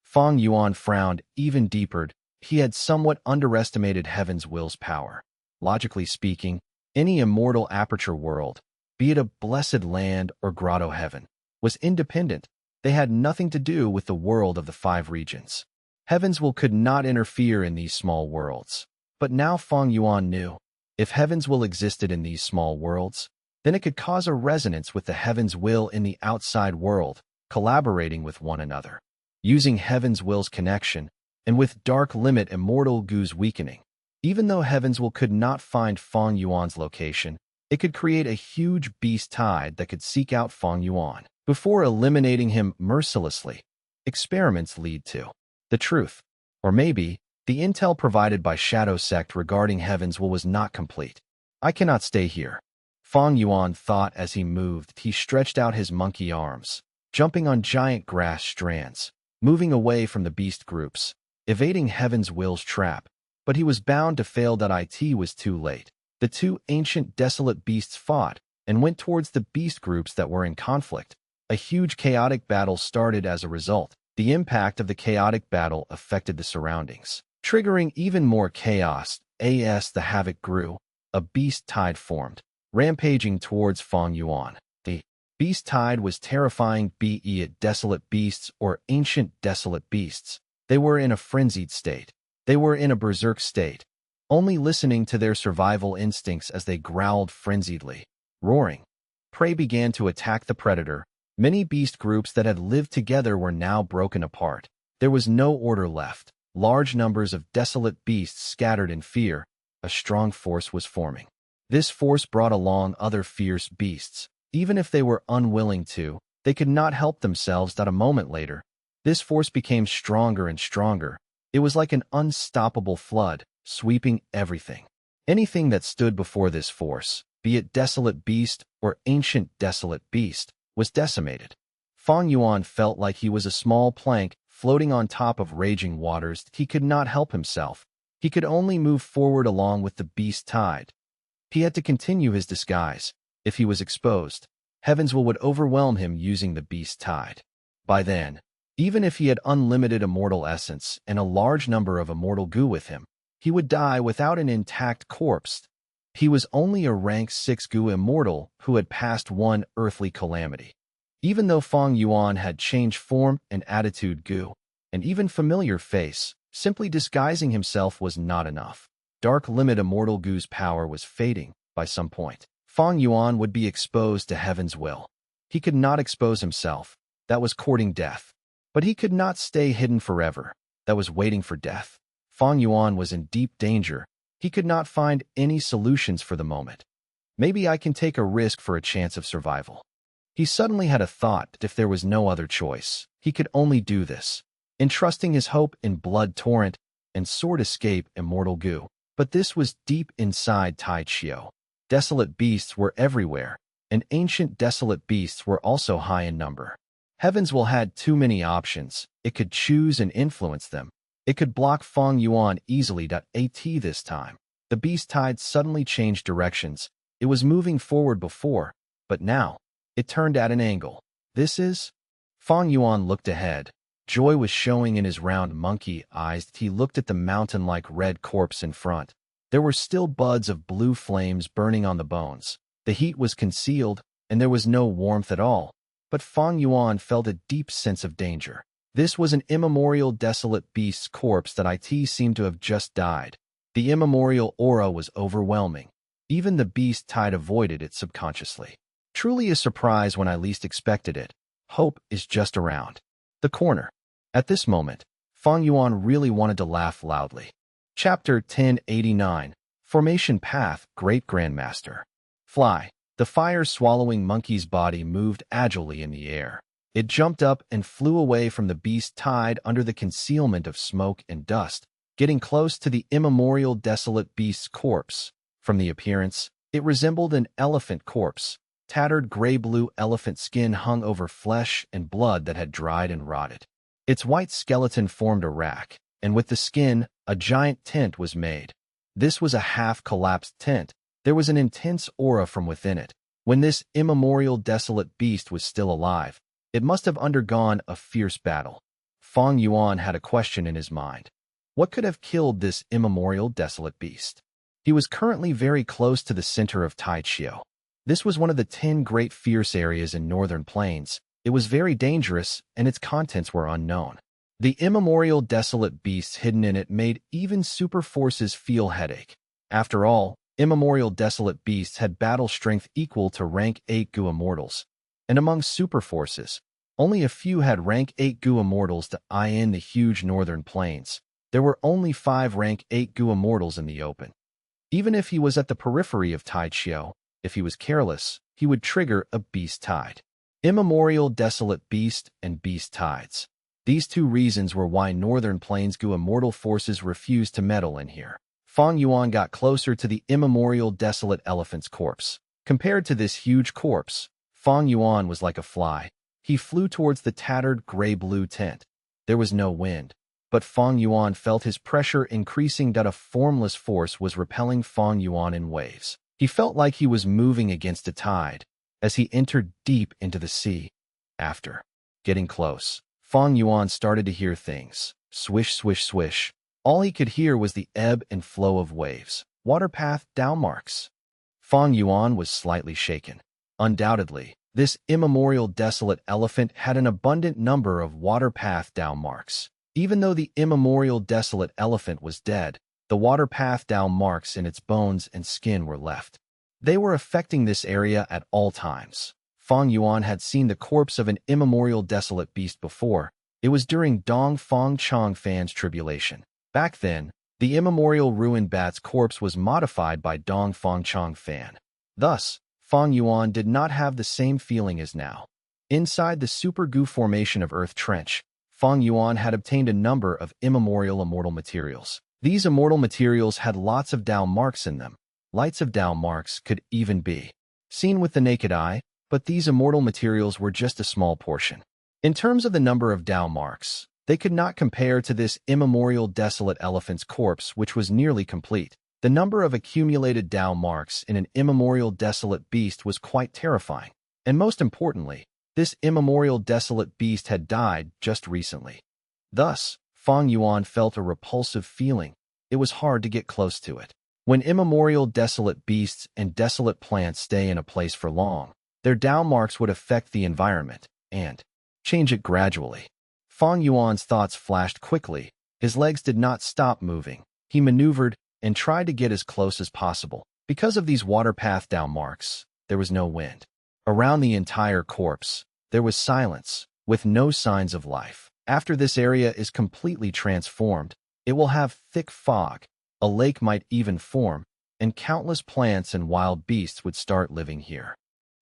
Fang Yuan frowned even deeper. He had somewhat underestimated Heaven's will's power. Logically speaking, any immortal aperture world, be it a blessed land or grotto heaven, was independent. They had nothing to do with the world of the 5 regions. Heaven's will could not interfere in these small worlds. But now Fang Yuan knew, if Heaven's will existed in these small worlds, then it could cause a resonance with the Heaven's will in the outside world, collaborating with one another. Using Heaven's will's connection, and with Dark Limit Immortal Gu's weakening, even though Heaven's will could not find Fang Yuan's location, it could create a huge beast tide that could seek out Fang Yuan before eliminating him mercilessly. Experiments lead to the truth. Or maybe, the intel provided by Shadow Sect regarding Heaven's will was not complete. I cannot stay here. Fang Yuan thought as he moved. He stretched out his monkey arms, jumping on giant grass strands, moving away from the beast groups, evading Heaven's will's trap. But he was bound to fail. It was too late. The 2 ancient desolate beasts fought and went towards the beast groups that were in conflict. A huge chaotic battle started as a result. The impact of the chaotic battle affected the surroundings, triggering even more chaos. As the havoc grew, a beast tide formed, rampaging towards Fang Yuan. The beast tide was terrifying, be it desolate beasts or ancient desolate beasts. They were in a frenzied state. They were in a berserk state, only listening to their survival instincts as they growled frenziedly. Roaring, prey began to attack the predator. Many beast groups that had lived together were now broken apart. There was no order left. Large numbers of desolate beasts scattered in fear. A strong force was forming. This force brought along other fierce beasts. Even if they were unwilling to, they could not help themselves. A moment later, this force became stronger and stronger. It was like an unstoppable flood, sweeping everything. Anything that stood before this force, be it desolate beast or ancient desolate beast, was decimated. Fang Yuan felt like he was a small plank floating on top of raging waters. He could not help himself. He could only move forward along with the beast tide. He had to continue his disguise. If he was exposed, heavens would overwhelm him using the beast tide. By then, even if he had unlimited immortal essence and a large number of immortal goo with him, he would die without an intact corpse. He was only a rank 6 goo immortal who had passed one earthly calamity. Even though Fang Yuan had changed form and attitude goo, and even familiar face, simply disguising himself was not enough. Dark limit immortal goo's power was fading. By some point, Fang Yuan would be exposed to heaven's will. He could not expose himself. That was courting death. But he could not stay hidden forever. That was waiting for death. Fang Yuan was in deep danger. He could not find any solutions for the moment. Maybe I can take a risk for a chance of survival. He suddenly had a thought that if there was no other choice, he could only do this, entrusting his hope in blood torrent and sword escape immortal goo. But this was deep inside Tai Chiu. Desolate beasts were everywhere, and ancient desolate beasts were also high in number. Heavens will had too many options. It could choose and influence them. It could block Fang Yuan easily. At this time, the beast tide suddenly changed directions. It was moving forward before, but now, it turned at an angle. This is? Fang Yuan looked ahead. Joy was showing in his round monkey eyes. He looked at the mountain-like red corpse in front. There were still buds of blue flames burning on the bones. The heat was concealed, and there was no warmth at all. But Fang Yuan felt a deep sense of danger. This was an immemorial desolate beast's corpse that seemed to have just died. The immemorial aura was overwhelming. Even the beast tide avoided it subconsciously. Truly a surprise when I least expected it. Hope is just around the corner. At this moment, Fang Yuan really wanted to laugh loudly. Chapter 1089, Formation Path, Great Grandmaster. Fly. The fire-swallowing monkey's body moved agilely in the air. It jumped up and flew away from the beast tide under the concealment of smoke and dust, getting close to the immemorial desolate beast's corpse. From the appearance, it resembled an elephant corpse. Tattered gray-blue elephant skin hung over flesh and blood that had dried and rotted. Its white skeleton formed a rack, and with the skin, a giant tent was made. This was a half-collapsed tent. There was an intense aura from within it. When this immemorial desolate beast was still alive, it must have undergone a fierce battle. Fang Yuan had a question in his mind. What could have killed this immemorial desolate beast? He was currently very close to the center of Tai Chiu. This was one of the 10 great fierce areas in northern plains. It was very dangerous, and its contents were unknown. The immemorial desolate beasts hidden in it made even super forces feel headache. After all, immemorial desolate beasts had battle strength equal to rank 8 goo immortals. And among super forces, only a few had rank 8 goo immortals to in the huge northern plains. There were only 5 rank 8 goo immortals in the open. Even if he was at the periphery of Tai Chiu, if he was careless, he would trigger a beast tide. Immemorial desolate beast and beast tides. These two reasons were why northern plains goo immortal forces refused to meddle in here. Fang Yuan got closer to the immemorial desolate elephant's corpse. Compared to this huge corpse, Fang Yuan was like a fly. He flew towards the tattered gray-blue tent. There was no wind, but Fang Yuan felt his pressure increasing. That a formless force was repelling Fang Yuan in waves. He felt like he was moving against a tide as he entered deep into the sea. After getting close, Fang Yuan started to hear things. Swish, swish, swish. All he could hear was the ebb and flow of waves. Waterpath down marks. Fang Yuan was slightly shaken. Undoubtedly, this immemorial desolate elephant had an abundant number of waterpath down marks. Even though the immemorial desolate elephant was dead, the waterpath down marks in its bones and skin were left. They were affecting this area at all times. Fang Yuan had seen the corpse of an immemorial desolate beast before. It was during Dong Fang Chong Fan's tribulation. Back then, the immemorial ruined bat's corpse was modified by Dong Fang Chong Fan. Thus, Fang Yuan did not have the same feeling as now. Inside the super goo formation of Earth Trench, Fang Yuan had obtained a number of immemorial immortal materials. These immortal materials had lots of down marks in them. Lights of down marks could even be seen with the naked eye, but these immortal materials were just a small portion. In terms of the number of down marks, they could not compare to this immemorial desolate elephant's corpse, which was nearly complete. The number of accumulated Tao marks in an immemorial desolate beast was quite terrifying. And most importantly, this immemorial desolate beast had died just recently. Thus, Fang Yuan felt a repulsive feeling. It was hard to get close to it. When immemorial desolate beasts and desolate plants stay in a place for long, their Tao marks would affect the environment and change it gradually. Fang Yuan's thoughts flashed quickly. His legs did not stop moving. He maneuvered and tried to get as close as possible. Because of these water path Tao marks, there was no wind. Around the entire corpse, there was silence, with no signs of life. After this area is completely transformed, it will have thick fog, a lake might even form, and countless plants and wild beasts would start living here.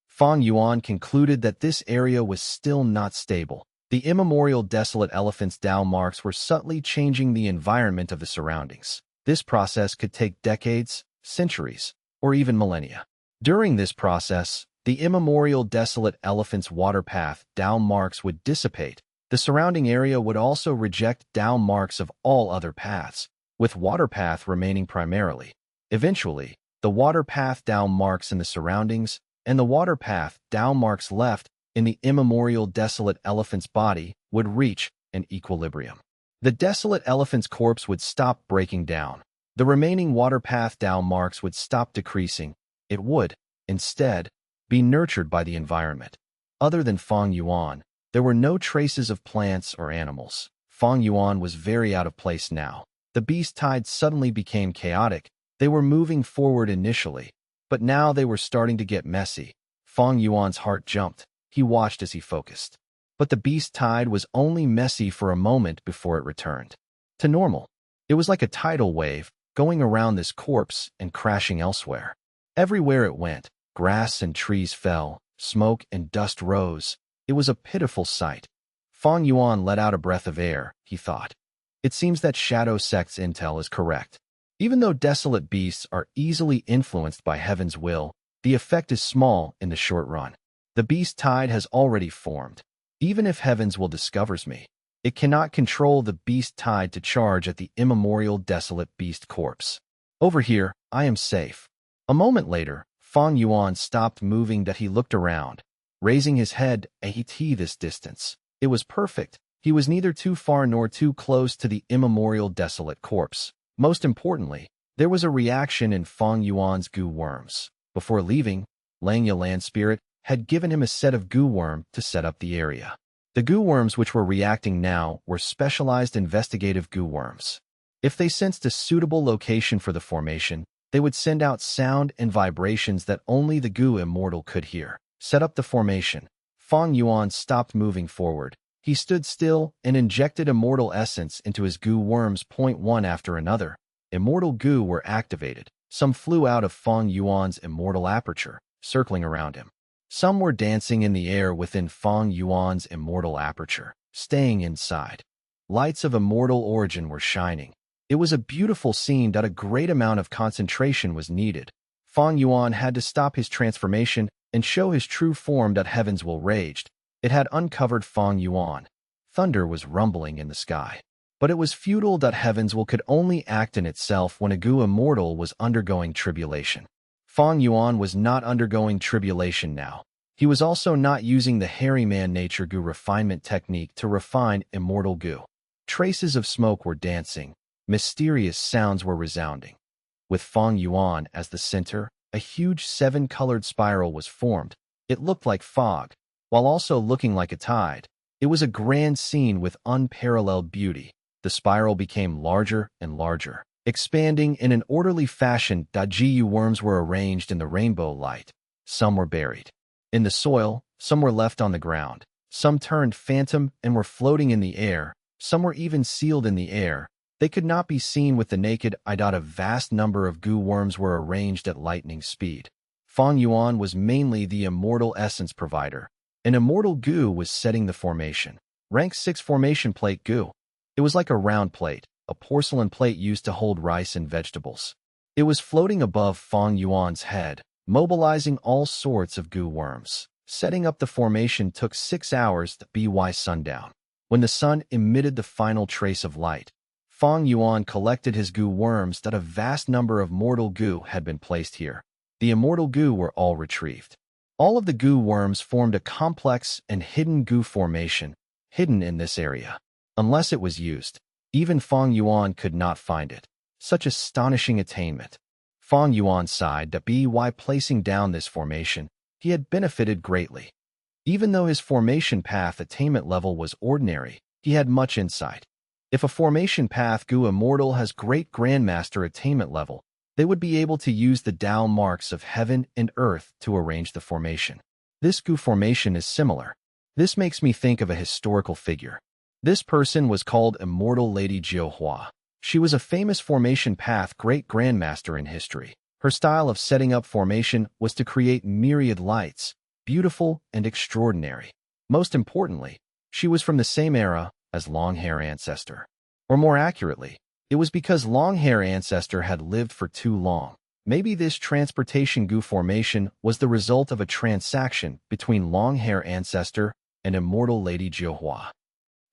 Fang Yuan concluded that this area was still not stable. The immemorial desolate elephant's Tao marks were subtly changing the environment of the surroundings. This process could take decades, centuries, or even millennia. During this process, the immemorial desolate elephant's water path Tao marks would dissipate. The surrounding area would also reject Tao marks of all other paths, with water path remaining primarily. Eventually, the water path Tao marks in the surroundings and the water path Tao marks left in the immemorial desolate elephant's body would reach an equilibrium. The desolate elephant's corpse would stop breaking down. The remaining water path Tao marks would stop decreasing. It would, instead, be nurtured by the environment. Other than Fang Yuan, there were no traces of plants or animals. Fang Yuan was very out of place now. The beast tide suddenly became chaotic. They were moving forward initially, but now they were starting to get messy. Fang Yuan's heart jumped. He watched as he focused. But the beast tide was only messy for a moment before it returned to normal. It was like a tidal wave, going around this corpse and crashing elsewhere. Everywhere it went, grass and trees fell, smoke and dust rose. It was a pitiful sight. Fang Yuan let out a breath of air, he thought. It seems that Shadow Sect's intel is correct. Even though desolate beasts are easily influenced by heaven's will, the effect is small in the short run. The beast tide has already formed. Even if heavens will discovers me, it cannot control the beast tide to charge at the immemorial desolate beast corpse. Over here, I am safe. A moment later, Fang Yuan stopped moving that he looked around, raising his head at this distance. It was perfect. He was neither too far nor too close to the immemorial desolate corpse. Most importantly, there was a reaction in Fang Yuan's goo worms. Before leaving, Langya Land Spirit had given him a set of goo worm to set up the area. The goo worms which were reacting now were specialized investigative goo worms. If they sensed a suitable location for the formation, they would send out sound and vibrations that only the goo immortal could hear. Set up the formation. Fang Yuan stopped moving forward. He stood still and injected immortal essence into his goo worms. One after another, immortal goo were activated. Some flew out of Fang Yuan's immortal aperture, circling around him. Some were dancing in the air within Fang Yuan's immortal aperture, staying inside. Lights of immortal origin were shining. It was a beautiful scene that a great amount of concentration was needed. Fang Yuan had to stop his transformation and show his true form that heavens will raged. It had uncovered Fang Yuan. Thunder was rumbling in the sky. But it was futile that heavens will could only act in itself when a goo immortal was undergoing tribulation. Fang Yuan was not undergoing tribulation now. He was also not using the hairy man nature goo refinement technique to refine immortal goo. Traces of smoke were dancing. Mysterious sounds were resounding. With Fang Yuan as the center, a huge seven-colored spiral was formed. It looked like fog, while also looking like a tide. It was a grand scene with unparalleled beauty. The spiral became larger and larger, expanding in an orderly fashion. Gu worms were arranged in the rainbow light. Some were buried in the soil, some were left on the ground. Some turned phantom and were floating in the air. Some were even sealed in the air. They could not be seen with the naked eye. A vast number of goo worms were arranged at lightning speed. Fang Yuan was mainly the immortal essence provider. An immortal goo was setting the formation. Rank 6 formation plate goo. It was like a round plate, a porcelain plate used to hold rice and vegetables. It was floating above Fang Yuan's head, mobilizing all sorts of goo worms. Setting up the formation took 6 hours by sundown. When the sun emitted the final trace of light, Fang Yuan collected his goo worms that a vast number of mortal goo had been placed here. The immortal goo were all retrieved. All of the goo worms formed a complex and hidden goo formation, hidden in this area. Unless it was used, even Fang Yuan could not find it. Such astonishing attainment. Fang Yuan sighed that by placing down this formation, he had benefited greatly. Even though his formation path attainment level was ordinary, he had much insight. If a formation path goo immortal has great grandmaster attainment level, they would be able to use the Tao marks of heaven and earth to arrange the formation. This goo formation is similar. This makes me think of a historical figure. This person was called Immortal Lady Jiuhua. She was a famous formation path great grandmaster in history. Her style of setting up formation was to create myriad lights, beautiful and extraordinary. Most importantly, she was from the same era as long-hair ancestor. Or more accurately, it was because long-hair ancestor had lived for too long. Maybe this transportation goo formation was the result of a transaction between long-hair ancestor and immortal Lady Jiuhua.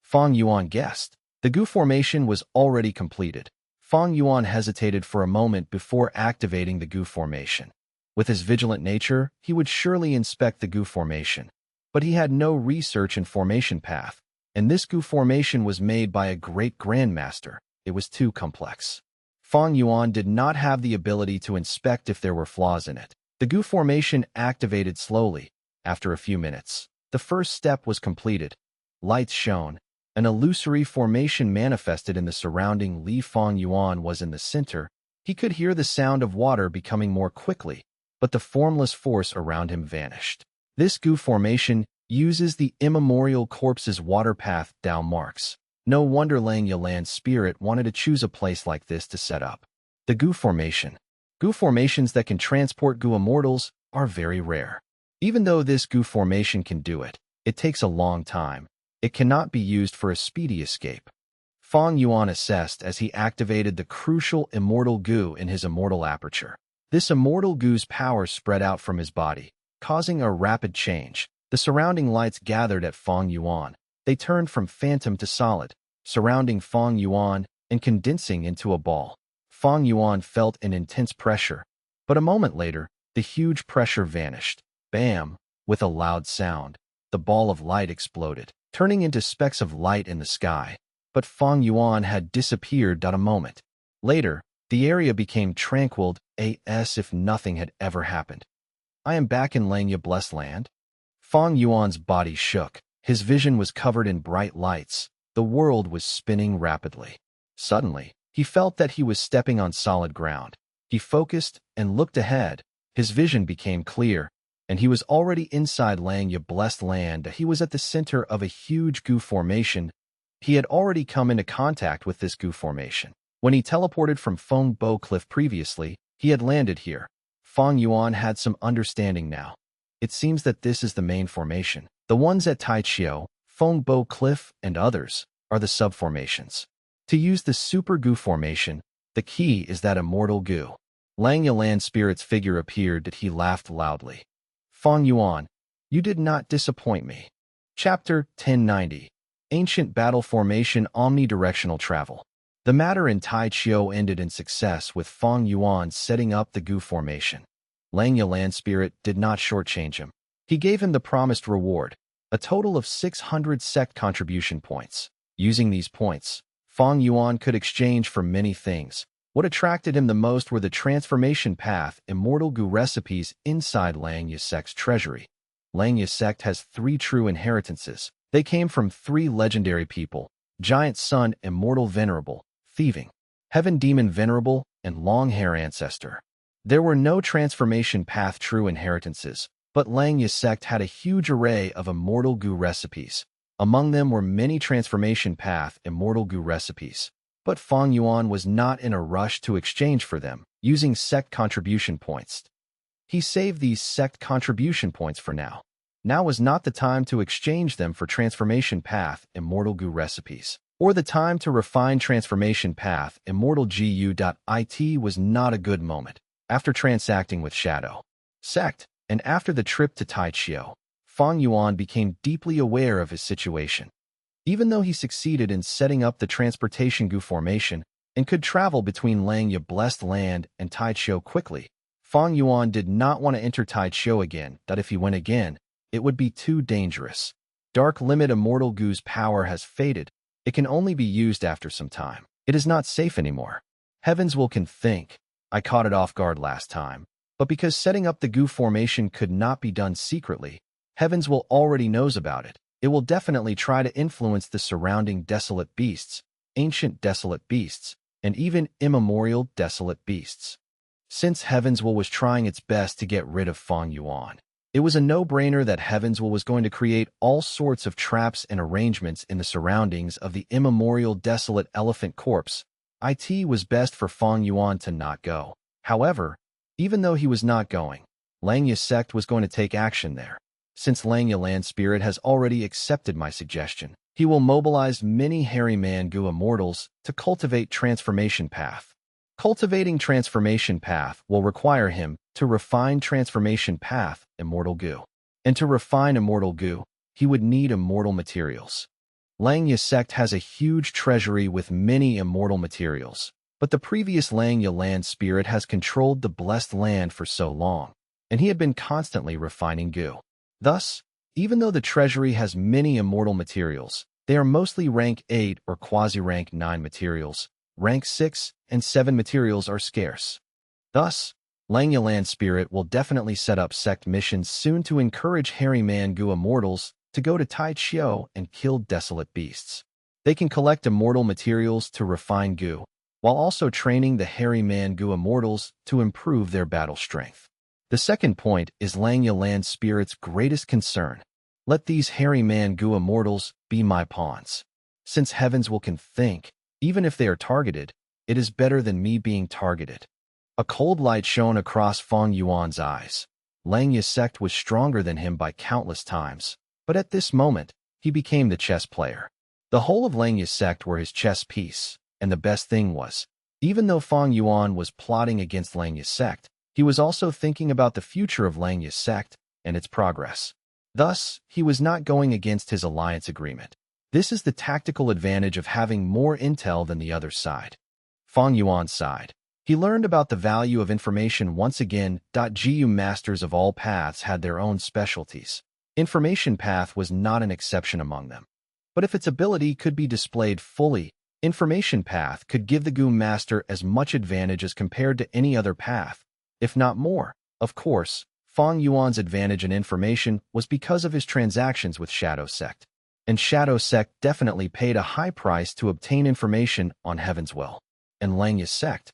Fang Yuan guessed. The goo formation was already completed. Fang Yuan hesitated for a moment before activating the goo formation. With his vigilant nature, he would surely inspect the goo formation. But he had no research in formation path, and this goo formation was made by a great grandmaster. It was too complex. Fang Yuan did not have the ability to inspect if there were flaws in it. The goo formation activated slowly. After a few minutes, the first step was completed. Lights shone. An illusory formation manifested in the surrounding Li. Fang Yuan was in the center. He could hear the sound of water becoming more quickly, but the formless force around him vanished. This goo formation uses the immemorial corpse's water path Tao marks. No wonder Fang Yuan's spirit wanted to choose a place like this to set up. The goo formation. Goo formations that can transport goo immortals are very rare. Even though this goo formation can do it, it takes a long time. It cannot be used for a speedy escape. Fang Yuan assessed as he activated the crucial immortal goo in his immortal aperture. This immortal goo's power spread out from his body, causing a rapid change. The surrounding lights gathered at Fang Yuan. They turned from phantom to solid, surrounding Fang Yuan and condensing into a ball. Fang Yuan felt an intense pressure, but a moment later, the huge pressure vanished. Bam! With a loud sound, the ball of light exploded, turning into specks of light in the sky. But Fang Yuan had disappeared at a moment. Later, the area became tranquil as if nothing had ever happened. I am back in Langya Blessed Land. Fang Yuan's body shook. His vision was covered in bright lights. The world was spinning rapidly. Suddenly, he felt that he was stepping on solid ground. He focused and looked ahead. His vision became clear, and he was already inside Langya Blessed Land. He was at the center of a huge goo formation. He had already come into contact with this goo formation. When he teleported from Feng Bo Cliff previously, he had landed here. Fang Yuan had some understanding now. It seems that this is the main formation. The ones at Taichio, Feng Bo Cliff, and others are the subformations. To use the super goo formation, the key is that immortal goo. Langya Land Spirit's figure appeared that he laughed loudly. Fang Yuan, you did not disappoint me. Chapter 1090. Ancient Battle Formation Omnidirectional Travel. The matter in Taichio ended in success with Fang Yuan setting up the goo formation. Langya Land Spirit did not shortchange him. He gave him the promised reward, a total of 600 sect contribution points. Using these points, Fang Yuan could exchange for many things. What attracted him the most were the transformation path immortal goo recipes inside Langya Sect's treasury. Langya Sect has 3 true inheritances. They came from 3 legendary people: Giant Sun Immortal Venerable, Thieving, Heaven Demon Venerable, and Long-Hair Ancestor. There were no transformation path true inheritances, but Langya Sect had a huge array of immortal goo recipes. Among them were many transformation path immortal goo recipes. But Fang Yuan was not in a rush to exchange for them, using sect contribution points. He saved these sect contribution points for now. Now was not the time to exchange them for transformation path immortal goo recipes, or the time to refine transformation path immortal gu.it was not a good moment. After transacting with Shadow Sect, and after the trip to Taichio, Fang Yuan became deeply aware of his situation. Even though he succeeded in setting up the transportation Gu formation and could travel between Langya blessed land and Taichou quickly, Fang Yuan did not want to enter Taichou again, that if he went again, it would be too dangerous. Dark Limit Immortal Gu's power has faded. It can only be used after some time. It is not safe anymore. Heavens will can think. I caught it off guard last time. But because setting up the Gu formation could not be done secretly, Heavens will already knows about it. It will definitely try to influence the surrounding desolate beasts, ancient desolate beasts, and even immemorial desolate beasts. Since Heavens will was trying its best to get rid of Fang Yuan, it was a no-brainer that Heavens will was going to create all sorts of traps and arrangements in the surroundings of the immemorial desolate elephant corpse. It was best for Fang Yuan to not go. However, even though he was not going, Langya's sect was going to take action there. Since Langya Land Spirit has already accepted my suggestion, he will mobilize many Hairy Man Gu immortals to cultivate Transformation Path. Cultivating Transformation Path will require him to refine Transformation Path Immortal Gu. And to refine Immortal Gu, he would need immortal materials. Langya sect has a huge treasury with many immortal materials, but the previous Langya Land Spirit has controlled the blessed land for so long, and he had been constantly refining Gu. Thus, even though the treasury has many immortal materials, they are mostly rank 8 or quasi-rank 9 materials. Rank 6 and 7 materials are scarce. Thus, Langya Land Spirit will definitely set up sect missions soon to encourage Hairy Man Gu immortals to go to Taichou and kill desolate beasts. They can collect immortal materials to refine Gu, while also training the Hairy Man Gu immortals to improve their battle strength. The second point is Langya Land Spirit's greatest concern. Let these Hairy Man Gu immortals be my pawns. Since Heavens will can think, even if they are targeted, it is better than me being targeted. A cold light shone across Fang Yuan's eyes. Langya's sect was stronger than him by countless times, but at this moment, he became the chess player. The whole of Langya's sect were his chess piece, and the best thing was, even though Fang Yuan was plotting against Langya's sect, he was also thinking about the future of Langya's sect and its progress. Thus, he was not going against his alliance agreement. This is the tactical advantage of having more intel than the other side. Fang Yuan's side. He learned about the value of information once again. Gu masters of all paths had their own specialties. Information path was not an exception among them. But if its ability could be displayed fully, information path could give the Gu master as much advantage as compared to any other path, if not more. Of course, Fang Yuan's advantage in information was because of his transactions with Shadow Sect. And Shadow Sect definitely paid a high price to obtain information on Heaven's will. And Langya's sect.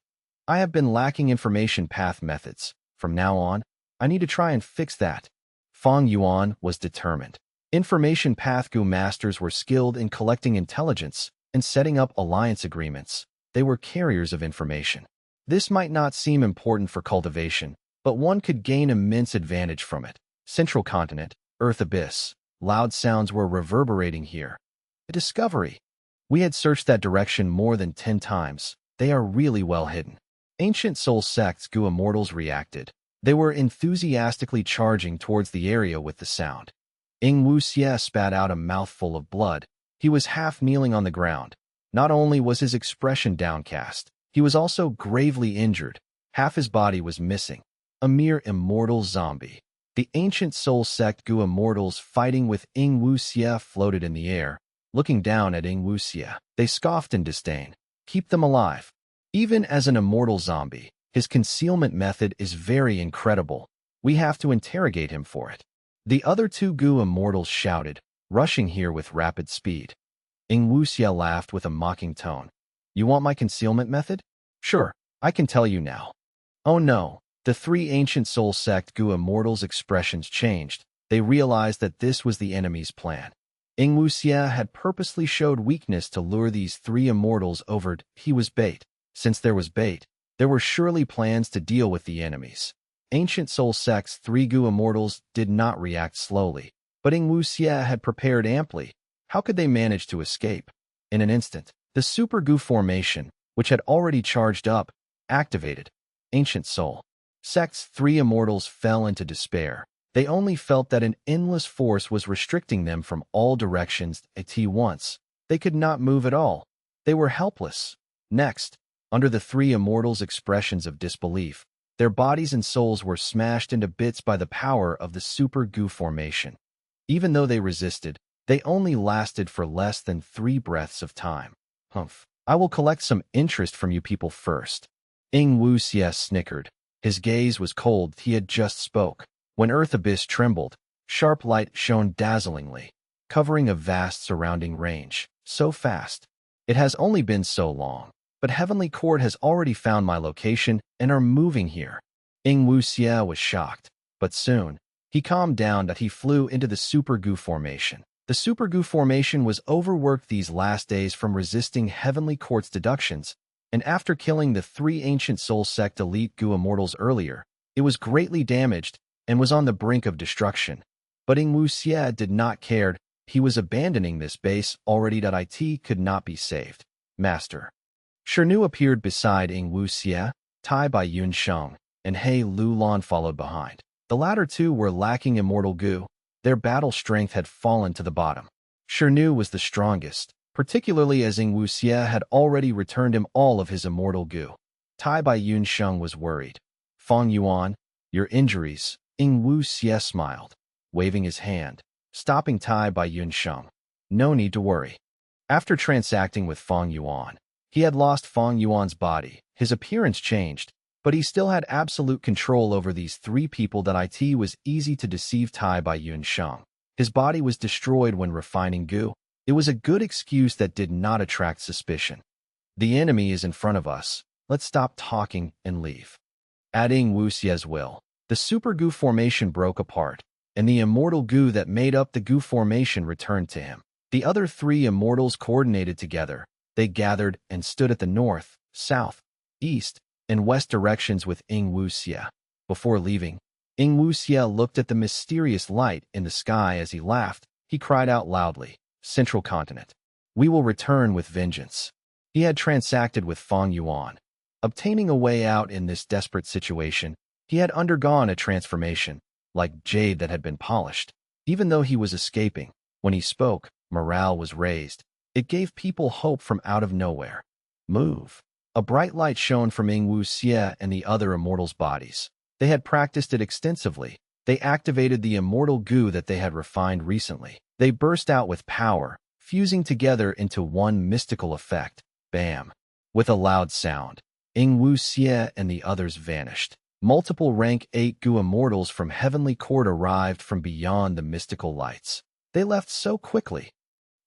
I have been lacking information path methods. From now on, I need to try and fix that. Fang Yuan was determined. Information path Gu masters were skilled in collecting intelligence and setting up alliance agreements. They were carriers of information. This might not seem important for cultivation, but one could gain immense advantage from it. Central continent, Earth abyss. Loud sounds were reverberating here. A discovery. We had searched that direction more than 10 times. They are really well hidden. Ancient soul sects Gu immortals reacted. They were enthusiastically charging towards the area with the sound. Ing Wuxia spat out a mouthful of blood. He was half kneeling on the ground. Not only was his expression downcast, he was also gravely injured. Half his body was missing. A mere immortal zombie. The ancient soul sect Gu immortals fighting with Ing Wuxia floated in the air. Looking down at Ing Wuxia, they scoffed in disdain. Keep them alive. Even as an immortal zombie, his concealment method is very incredible. We have to interrogate him for it. The other two Gu immortals shouted, rushing here with rapid speed. Ing Wuxia laughed with a mocking tone. You want my concealment method? Sure, I can tell you now. Oh no, the three ancient soul sect Gu immortals' expressions changed. They realized that this was the enemy's plan. Ing Wuxia had purposely showed weakness to lure these three immortals over. He was bait. Since there was bait, there were surely plans to deal with the enemies. Ancient soul sect's three Gu immortals did not react slowly, but Ing Wuxia had prepared amply. How could they manage to escape? In an instant, the Super Gu formation, which had already charged up, activated. Ancient soul sect's three immortals fell into despair. They only felt that an endless force was restricting them from all directions at once. They could not move at all. They were helpless. Next, under the three immortals' expressions of disbelief, their bodies and souls were smashed into bits by the power of the super goo formation. Even though they resisted, they only lasted for less than 3 breaths of time. Humph. I will collect some interest from you people first. Ing Wu Xie snickered. His gaze was cold. He had just spoke. When Earth Abyss trembled, sharp light shone dazzlingly, covering a vast surrounding range. So fast. It has only been so long. But Heavenly Court has already found my location and are moving here. Ing Wu Xie was shocked, but soon, he calmed down that he flew into the Super Goo formation. The Super Goo formation was overworked these last days from resisting Heavenly Court's deductions, and after killing the 3 ancient soul sect elite Goo immortals earlier, it was greatly damaged and was on the brink of destruction. But Ing Wu Xie did not care. He was abandoning this base already. It could not be saved. Master. Shirnu appeared beside Ing Wu Xie, Tai Bai Yun Sheng, and He Lu Lan followed behind. The latter two were lacking immortal goo. Their battle strength had fallen to the bottom. Shirnu was the strongest, particularly as Ing Wu Xie had already returned him all of his immortal goo. Tai Bai Yun Sheng was worried. Fang Yuan, your injuries. Ing Wu Xie smiled, waving his hand, stopping Tai Bai Yun Sheng. No need to worry. After transacting with Fang Yuan, he had lost Fang Yuan's body. His appearance changed, but he still had absolute control over these 3 people. It was easy to deceive Tai Bai Yun Sheng. His body was destroyed when refining goo. It was a good excuse that did not attract suspicion. The enemy is in front of us. Let's stop talking and leave. At Ing Wu Xie's will, the super goo formation broke apart, and the immortal goo that made up the goo formation returned to him. The other 3 immortals coordinated together. They gathered and stood at the north, south, east, and west directions with Ing Wu Xie. Before leaving, Ing Wu Xie looked at the mysterious light in the sky. As he laughed, he cried out loudly, "Central Continent. We will return with vengeance." He had transacted with Fang Yuan. Obtaining a way out in this desperate situation, he had undergone a transformation, like jade that had been polished. Even though he was escaping, when he spoke, morale was raised. It gave people hope from out of nowhere. Move. A bright light shone from Ing Wu Xie and the other immortals' bodies. They had practiced it extensively. They activated the immortal goo that they had refined recently. They burst out with power, fusing together into one mystical effect. Bam! With a loud sound, Ing Wu Xie and the others vanished. Multiple rank 8 goo immortals from Heavenly Court arrived from beyond the mystical lights. They left so quickly.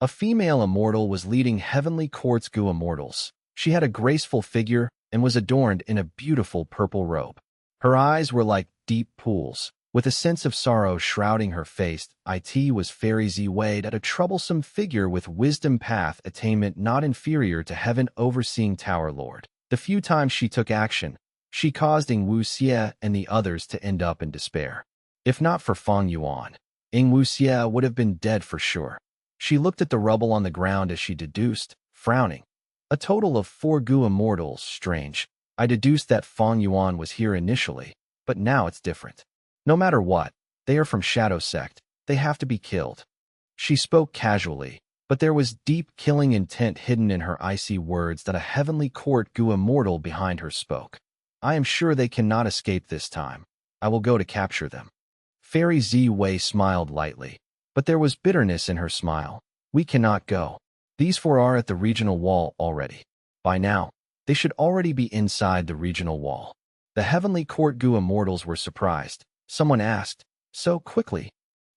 A female immortal was leading Heavenly Court's goo immortals. She had a graceful figure and was adorned in a beautiful purple robe. Her eyes were like deep pools, with a sense of sorrow shrouding her face. It was Fairy Z Wade, at a troublesome figure with wisdom path attainment not inferior to heaven overseeing Tower Lord. The few times she took action, she caused Ing Wu Xie and the others to end up in despair. If not for Fang Yuan, Ing Wu Xie would have been dead for sure. She looked at the rubble on the ground as she deduced, frowning. A total of 4 goo immortals. Strange. I deduced that Fang Yuan was here initially, but now it's different. No matter what, they are from Shadow Sect. They have to be killed. She spoke casually, but there was deep killing intent hidden in her icy words. That a Heavenly Court goo immortal behind her spoke. I am sure they cannot escape this time. I will go to capture them. Fairy Z Wei smiled lightly, but there was bitterness in her smile. We cannot go. These 4 are at the regional wall already. By now, they should already be inside the regional wall. The Heavenly Court goo immortals were surprised. Someone asked, so quickly?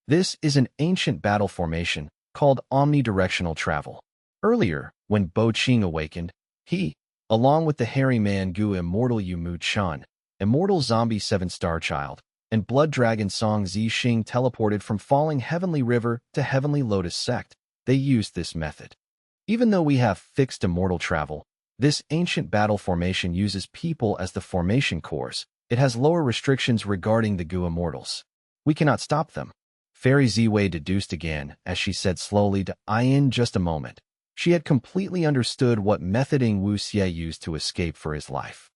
This is an ancient battle formation called omnidirectional travel. Earlier, when Bo Qing awakened, he, along with the hairy man goo immortal Yu Mu Chun, immortal zombie 7-star child, and blood dragon Song Zi Xing teleported from Falling Heavenly River to Heavenly Lotus Sect. They used this method. Even though we have fixed immortal travel, this ancient battle formation uses people as the formation cores. It has lower restrictions regarding the goo immortals. We cannot stop them. Fairy Ziwei deduced again, as she said slowly to in just a moment. She had completely understood what method Ing Wu Xie used to escape for his life.